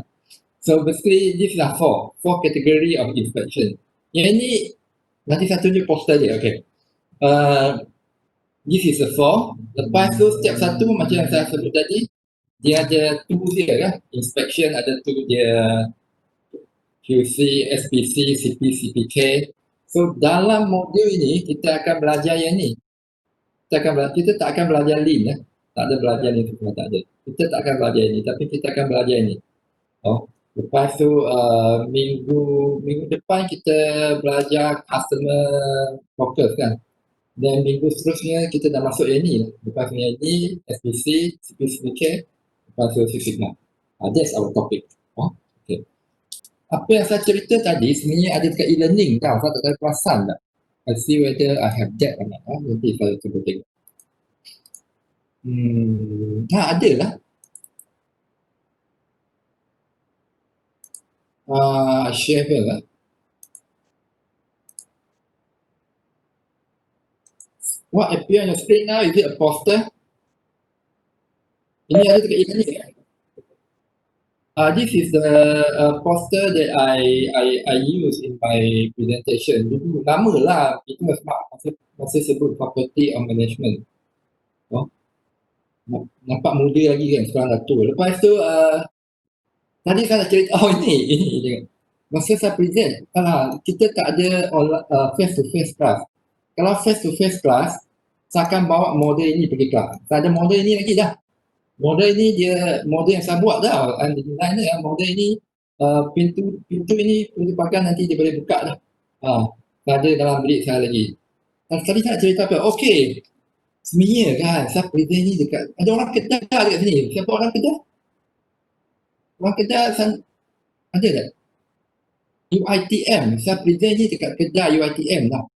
So basically these are four category of inspection. Yang ini nanti saya tunjuk poster dia, okay. This is the 4. Lepas tu setiap satu macam yang saya sebut tadi, dia ada tools dia kan. Inspection ada tool dia, QC, SPC, CP, CPK. So dalam modul ini kita akan belajar yang ni. Kita tak akan belajar lean ya. Tak ada belajar ni semua, tak ada. Kita tak akan belajar ini, tapi kita akan belajar ini. Oh, lepas tu minggu depan kita belajar customer focus kan. Dan minggu seterusnya kita dah masuk yang ni. Lepas yang ni, SPC, CPCK, lepas tu Six Sigma. That's our topic. Oh, okay. Apa yang saya cerita tadi sebenarnya ada dekat e-learning tau. Saya tak tahu perasan tak. I see whether I have that or not. Nanti saya cuba tengok. Ada lah. Share lah. What appear on your screen now? Is it a poster? Ini ada dekat e-learning kan? This is the poster that I use in my presentation. Dulu lama lah. Itu masih sebut Faculty of Management. Oh. Nampak muda lagi kan, sekarang dah tua. Lepas tu tadi saya nak cerita, ini masa saya present, kita tak ada face to face class. Kalau face to face class, saya akan bawa model ini pergi kelas. Saya ada model ini lagi dah. Model ini dia model yang saya buat dah. Design dia, model ini pintu ini pintu pagar nanti dia boleh buka dah. Saya ada dalam bilik saya lagi. Tadi saya nak cerita apa? Okey. Sebenarnya kan, saya present ni dekat, ada orang Kedah dekat sini. Siapa orang Kedah? Orang Kedah ada tak? UiTM, saya present ni dekat Kedah UiTM lah.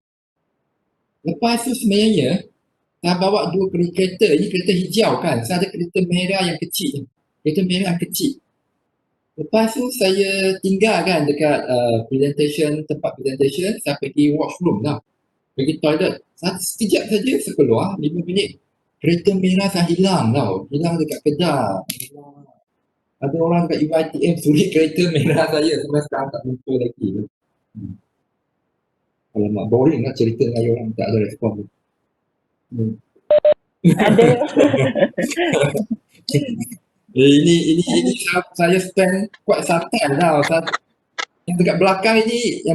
Lepas tu sebenarnya, saya bawa 2 kereta, ini kereta hijau kan, saya ada kereta merah yang kecil. Kereta merah yang kecil. Lepas tu saya tinggal kan dekat tempat presentation, saya pergi washroom lah. Pergi toilet, sekejap saja saya keluar, 5 minit, kereta merah saya hilang tau, hilang dekat Kedah. Ada orang dekat UiTM suri kereta merah saya, sampai sekarang tak jumpa lagi. Alamak, boring lah cerita dengan orang, tak ada respon. Ada. Ini saya spend quite some time tau. Yang dekat belakang ini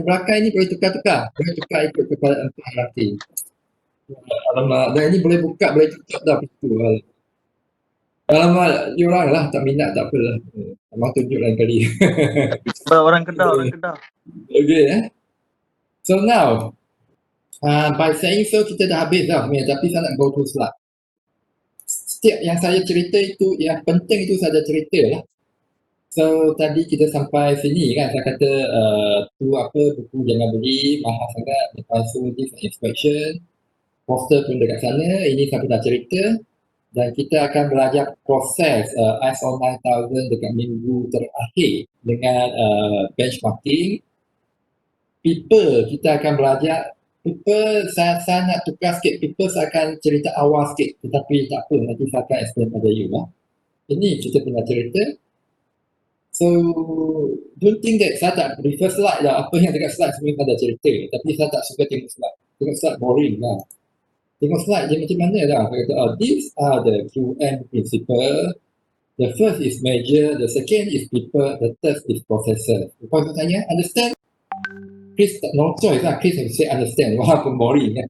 boleh tukar-tukar. Boleh tukar ikut kepada entah nanti. Alamak, dan ini boleh buka, boleh tutup dah pintu. Alamak, diorang lah tak minat, tak apalah. Abang tunjuk lain kali. Orang Kedah. Okay, So now, by saying so, kita dah habis dah sebenarnya, tapi saya nak go to slide. Setiap yang saya cerita itu, yang penting itu saya cerita lah. So tadi kita sampai sini kan, saya kata buku jangan beli, mahal sangat. Lepas tu this inspection, poster pun dekat sana, ini saya dah cerita. Dan kita akan belajar proses ISO 9000 dekat minggu terakhir dengan benchmarking. People, kita akan belajar people, saya nak tukar sikit, people saya akan cerita awal sikit, tetapi tak apa, nanti saya akan explain pada you lah. ini kita pernah cerita. So, don't think that saya tak prefer slide lah. Apa yang dekat slide semua ada cerita. Tapi saya tak suka tengok slide. Tengok slide boring lah. Tengok slide dia macam mana lah. Dia kata, these are the QM principle. The first is measure, the second is people, the third is processor. Lepas tu tanya, understand? Chris tak no choice lah. Chris have to say understand. Walaupun boring kan.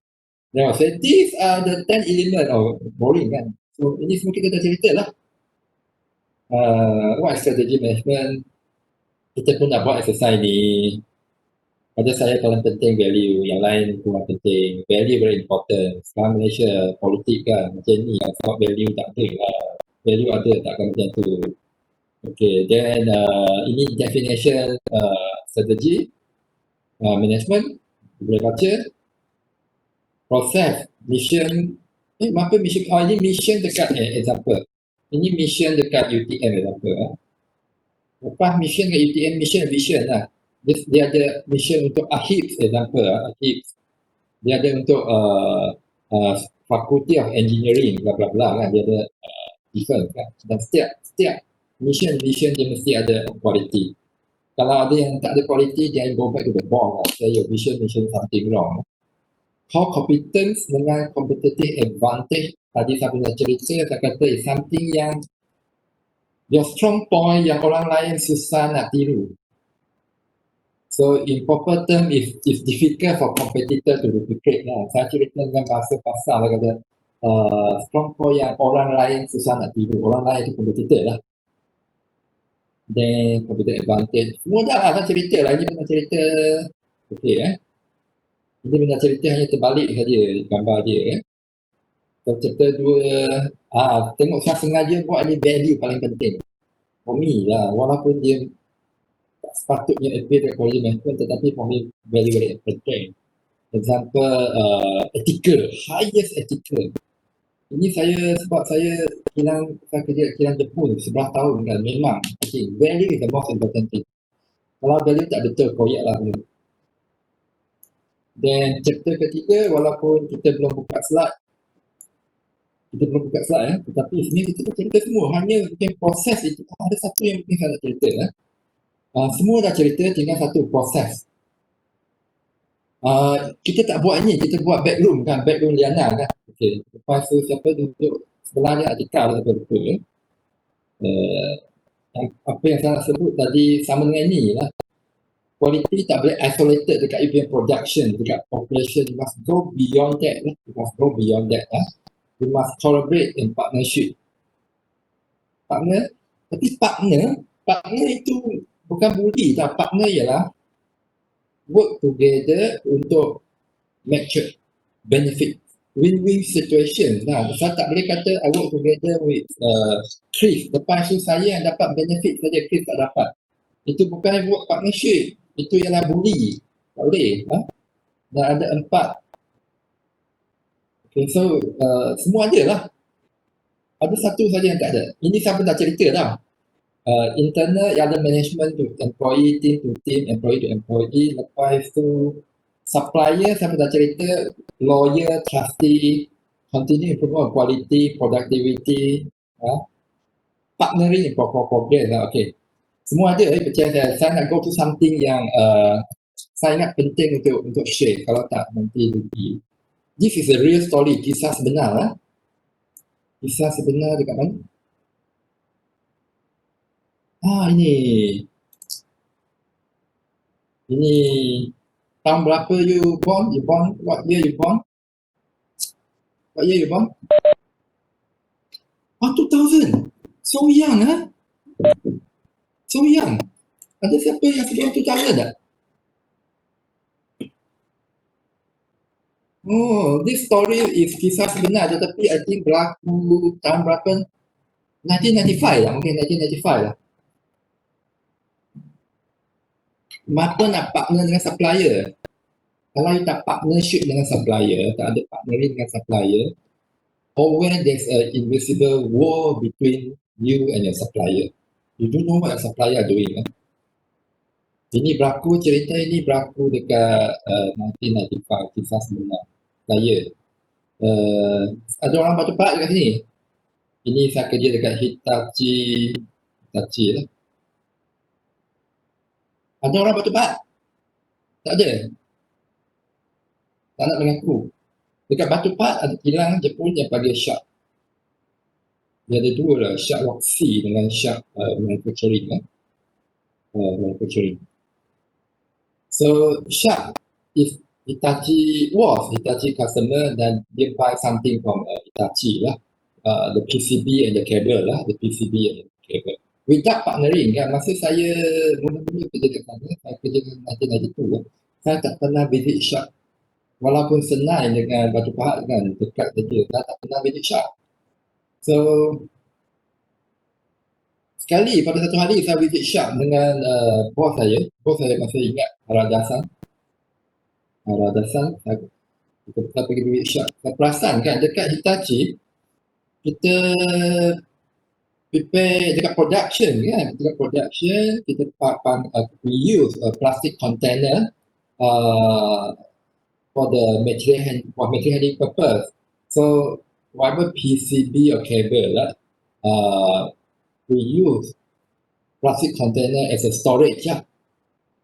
Then I say, these are the 10 element. Oh, boring kan. So, ini semua kita dah cerita lah. What is strategy management? Kita pun nak buat exercise ni. Pada saya paling penting value, yang lain kurang penting. Value very important. Sekarang Malaysia politik kan macam ni lah. Sebab value tak ada lah. Value ada takkan macam tu. Okay, then ini definition strategy management. Boleh baca. Process, mission. Apa mission? Ini mission dekat example. Ini mission dekat UTM example. Lepas mission kat UTM, mission vision lah. Dia ada mission untuk AHIPS example. AHIPS. Dia ada untuk Faculty of Engineering bla bla bla kan. Dia ada different kan. Dan setiap mission vision dia mesti ada quality. Kalau ada yang tak ada quality, dia go back to the ball lah. Say your vision something wrong. How competence dengan competitive advantage, tadi saya punya cerita, saya kata is something yang your strong point yang orang lain susah nak tiru. So in proper term, it's difficult for competitor to replicate lah. Saya cerita dengan bahasa pasar lah kata, strong point yang orang lain susah nak tiru. Orang lain itu competitor lah. Then competitive advantage. Semua dah lah, saya cerita lah. Ini pernah cerita, okay Ini pernah cerita hanya terbalik saja gambar dia So chapter 2, tengok saya sengaja buat ni value paling penting. For me lah, walaupun dia tak sepatutnya appear dekat quality management, tetapi for me value very important. Example, ethical, highest ethical. Ini sebab saya kerja kilang Jepun 11 tahun kan, memang okay, value is the most important thing. Kalau value tak betul, koyak lah. Dan chapter ketiga, walaupun kita belum buka slide, tetapi sini kita cerita semua, hanya mungkin proses itu. Ada satu yang mungkin saya nak cerita semua dah cerita, tinggal satu proses. Kita tak buat ni, kita buat backroom kan, backroom Liana kan. Okay. Lepas tu siapa duduk sebelah dia, Atika atau betul. Apa yang saya nak sebut tadi sama dengan ni lah. Quality tak boleh isolated dekat even production, dekat operation. You must go beyond that. You must collaborate in partnership. Tapi partner itu bukan bully. Partner ialah work together untuk make sure benefit. Win-win situation. Saya tak boleh kata I work together with Chris. Lepas tu saya yang dapat benefit saja, Chris tak dapat. Itu bukan work partnership. Itu ialah bully. Tak boleh. Dan ada 4. Okay, so semua ada lah. Ada satu saja yang tak ada. Ini saya pun dah cerita dah. Internal yang ada management to employee, team to team, employee to employee. Lepas tu supplier saya pun dah cerita. Lawyer, trustee, continue improvement of quality, productivity, partnering in progress lah. Okay. Semua ada, percaya saya nak go to something yang saya ingat penting untuk share. Kalau tak, nanti rugi. This is a real story, kisah sebenar lah. Kisah sebenar dekat mana? Ini tahun berapa you born? What year you born? 2000. So young So young. Ada siapa yang sebelum 2000 tak? This story is kisah sebenar, tetapi I think berlaku tahun berapa? 1995 lah, mungkin 1995 lah. Maka nak partner dengan supplier. Kalau you tak partnership dengan supplier, tak ada partnering dengan supplier, or when there's an invisible war between you and your supplier, you don't know what your supplier are doing. Cerita ini berlaku dekat 1995, kisah sebenar. Saya ada orang batu pahat dekat sini. Ini saya kerja dekat Hitachi lah. Ada orang Batu Pahat? Tak ada. Tak nak mengaku. Dekat Batu Pahat ada kilang Jepun yang panggil Sharp. Dia ada dua lah, Sharp Roxy dengan Sharp Manufacturing lah. Manufacturing. So Sharp is Hitachi customer dan dia buy something from Hitachi lah. The PCB and the cable lah, the PCB and the cable. Without partnering kan, masa saya mula-mula kerja kat sana, saya kerja dengan 1992 lah, saya tak pernah visit Sharp. Walaupun senang dengan Batu Pahat kan, dekat saja, saya tak pernah visit Sharp. So, sekali pada satu hari saya visit Sharp dengan bos saya masih ingat Haradasan, kita pergi visit Sharp. Saya perasan kan, dekat Hitachi, kita prepare dekat production kan, kita we use a plastic container for the material handling purpose. So whatever PCB or cable lah, we use plastic container as a storage lah.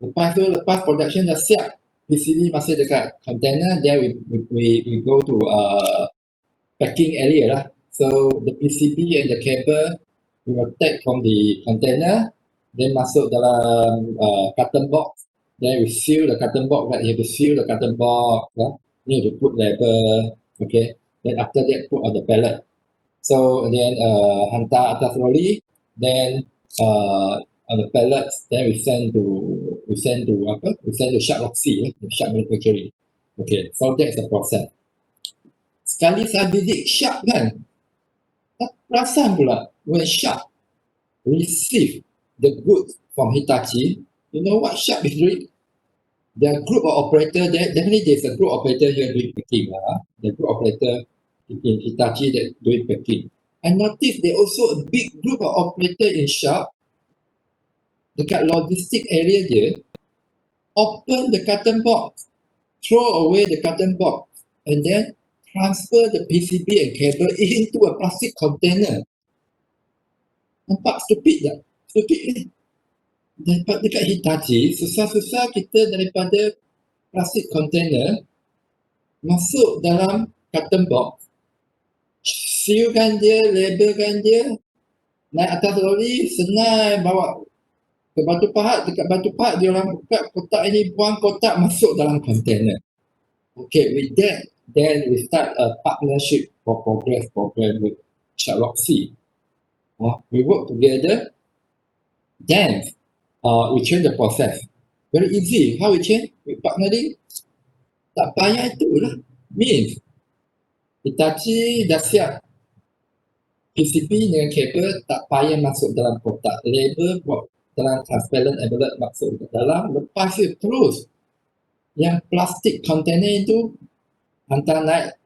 Lepas production dah siap, PCB masih dekat container, then we go to packing area lah. So the PCB and the cable we will take from the container, then masuk dalam carton box, then we seal the carton box, right? You have to seal the carton box, yeah? You have to put label, okay? Then after that put on the pallet. So then hantar atas lori, then on the pallets, then we send to Sharp Roxy, Sharp Manufacturing. Okay, so that's the process. Sekali saya visit Sharp kan, tak perasan pula when Sharp receive the goods from Hitachi, you know what Sharp is doing? The group of operator, definitely there's a group operator here doing packing. The group operator in Hitachi that doing packing. I noticed there also a big group of operator in Sharp dekat logistic area dia, open the carton box, throw away the carton box, and then transfer the PCB and cable into a plastic container. Nampak stupid tak? Stupid kan? Dekat Hitachi, susah-susah kita daripada plastic container masuk dalam carton box, sealkan dia, labelkan dia, naik atas lori, senang bawa ke Batu Pahat. Dekat Batu Pahat dia orang buka kotak ini, buang kotak, masuk dalam container. Okay, with that, then we start a partnership for progress program with Sharp Roxy. We work together, then we change the process. Very easy. How we change? With partnering. Tak payah itulah. Means, Hitachi dah siap PCB dengan kabel, tak payah masuk dalam kotak. Label buat dalam transparent envelope masuk ke dalam. Lepas itu terus yang plastik container itu hantar naik,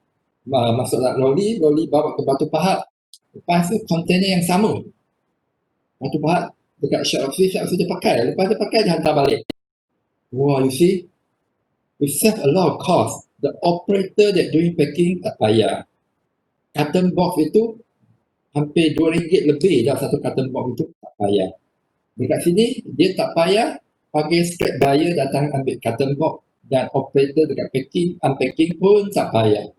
masuk dalam lori bawa ke Batu Pahat. Lepas itu container yang sama, Batu Pahat dekat Sharp Roxy dia pakai. Lepas dia pakai, dia hantar balik. Wow, you see, we save a lot of cost. The operator that doing packing tak payah. Carton box itu hampir RM2 lebih dah satu carton box itu, tak payah. Dekat sini dia tak payah, panggil scrap buyer datang ambil carton box, dan operator dekat packing, unpacking pun tak payah.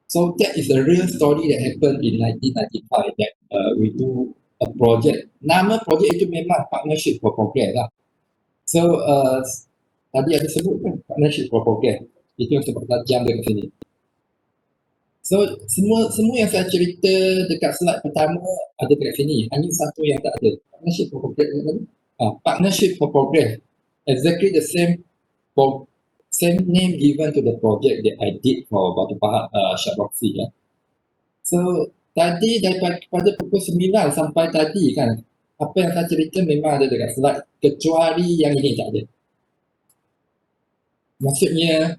So that is a real story that happened in 1995 that we do a project. Nama project itu memang Partnership for Progress lah. So tadi ada sebut kan, Partnership for Progress. Itu yang sebab tajam dekat sini. So semua yang saya cerita dekat slide pertama ada dekat sini. Hanya satu yang tak ada. Partnership for Progress. Partnership for Progress. Exactly the same name given to the project that I did for Batu Pahat Sharp Roxy. So tadi daripada pukul 9 sampai tadi kan, apa yang saya cerita memang ada dekat slide, kecuali yang ini tak ada. Maksudnya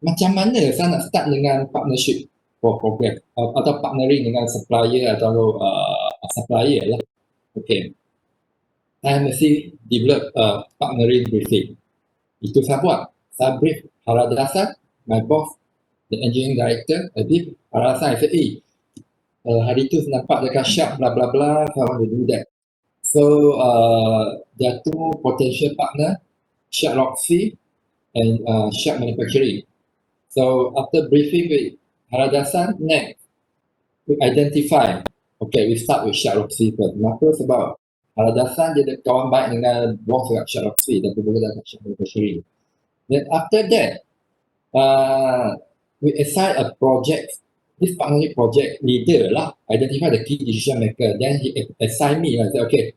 macam mana saya nak start dengan partnership for progress atau partnering dengan supplier atau supplier lah. Okay, saya mesti develop partnering briefing. Itu saya buat. Saya brief Haradasan, my boss, the engineering director, I brief Haradasan. I said, hari tu nampak dekat Shark bla bla bla, so I want to do that. So there are two potential partner, Shark Roxy and Shark Manufacturing. So after briefing with Haradasan, next we identify. Okay, we start with Shark Roxy first. Kenapa? Sebab Haradasan dia ada kawan baik dengan bos dekat Shark Roxy dan bekerja dekat Shark Manufacturing. Then after that, we assign a project. This partnership project leader lah, identify the key decision maker. Then he assign me. I said, okay,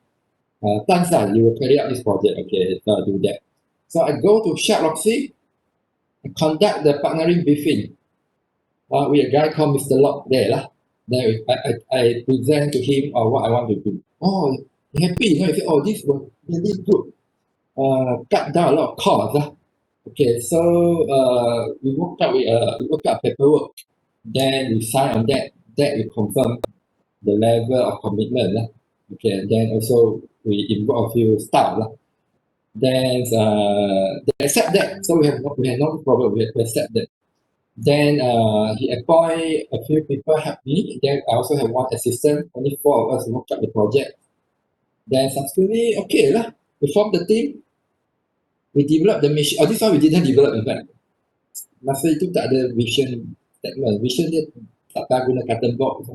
thanks lah, you will carry out this project. Okay, so I do that. So I go to Shark Roxy, conduct the partnering briefing with a guy called Mr. Locke there lah. Then I present to him what I want to do. Oh, he happy, you know, he said, oh, this was really good. Cut down a lot of costs lah. Okay, so we worked out paperwork. Then we sign on that. That we confirm the level of commitment lah. Okay, then also we involve a few staff lah. Then they accept that. So we have no problem. We accept that. Then he appoint a few people help me. Then I also have one assistant. Only 4 of us work out the project. Then subsequently, okay lah. We formed the team. We developed the mission. This one we didn't develop in fact. Masa itu tak ada vision statement. Vision dia tak tahu guna carton box.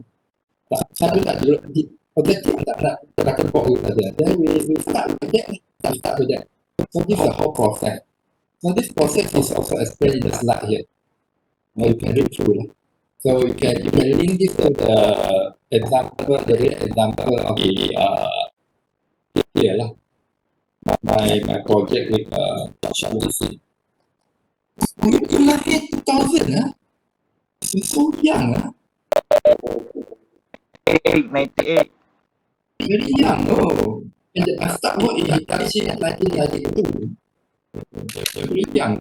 Satu tak develop. Objective tak nak carton box itu saja. Then we start with that. We start with that. So this is the whole process. So this process is also explained in the slide here. Now you can read through. So you can link this to the example, the real example of the here lah. My project with Shark Roxy. You lahir 2000 ah? So young ah? 98. Very young oh. And I start work in Hitachi in 1992. Very young.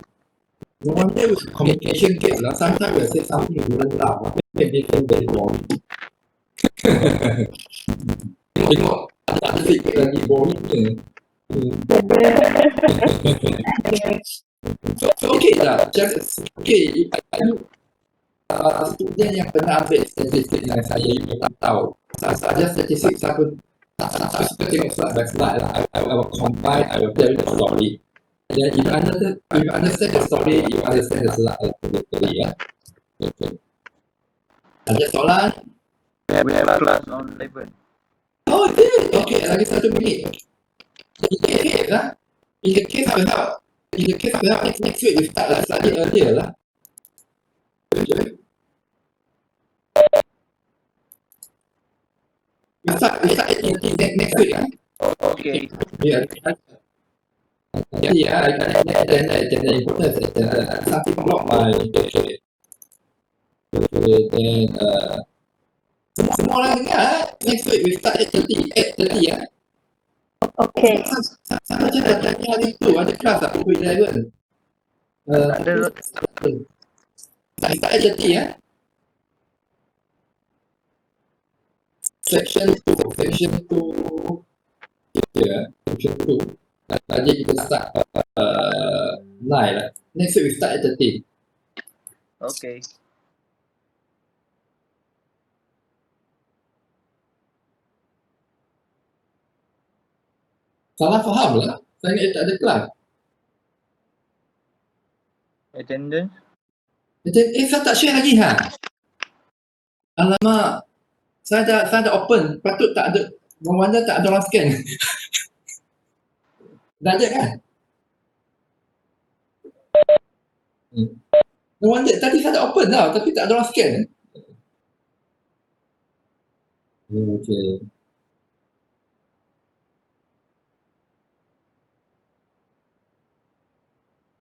No wonder with communication gap lah. Sometimes we say something you wouldn't laugh. Maybe feel very boring. Tengok ada sikit lagi boringnya. So okay lah. Just okay. Student yang pernah ambil statistik dengan saya, you tak tahu. Saja statistik saya pun tak suka tengok slide by slide lah. I will combine, I will tell you the story. Then if you understand the story, you understand the slide totally ya. Okay. Ada soalan? We have a class on 11. Oh, is it? Okay, lagi 1 minit. In the case lah, in the case of help, next week we start slightly earlier lah. Okay. We start next week lah. Okay. Yeah. Yeah, the importance is something block my okay. Then semua orang dengar next week we start at 8:30 ya. Okay. Sama je dah tanya hari tu ada kelas tak pukul 11. Ada. Start at 8:30 ya. Section 2. Yeah, section 2. Tadi kita start 9 lah. Next week we start at 30. Okay. Salah faham lah. Saya ingat tak ada kelas. Attendance. Saya tak share lagi ha. Alamak. Saya dah open. Patut tak ada. No wonder tak ada orang scan. Dah ada kan? No wonder. Tadi saya dah open tau. Tapi tak ada orang scan. Okay.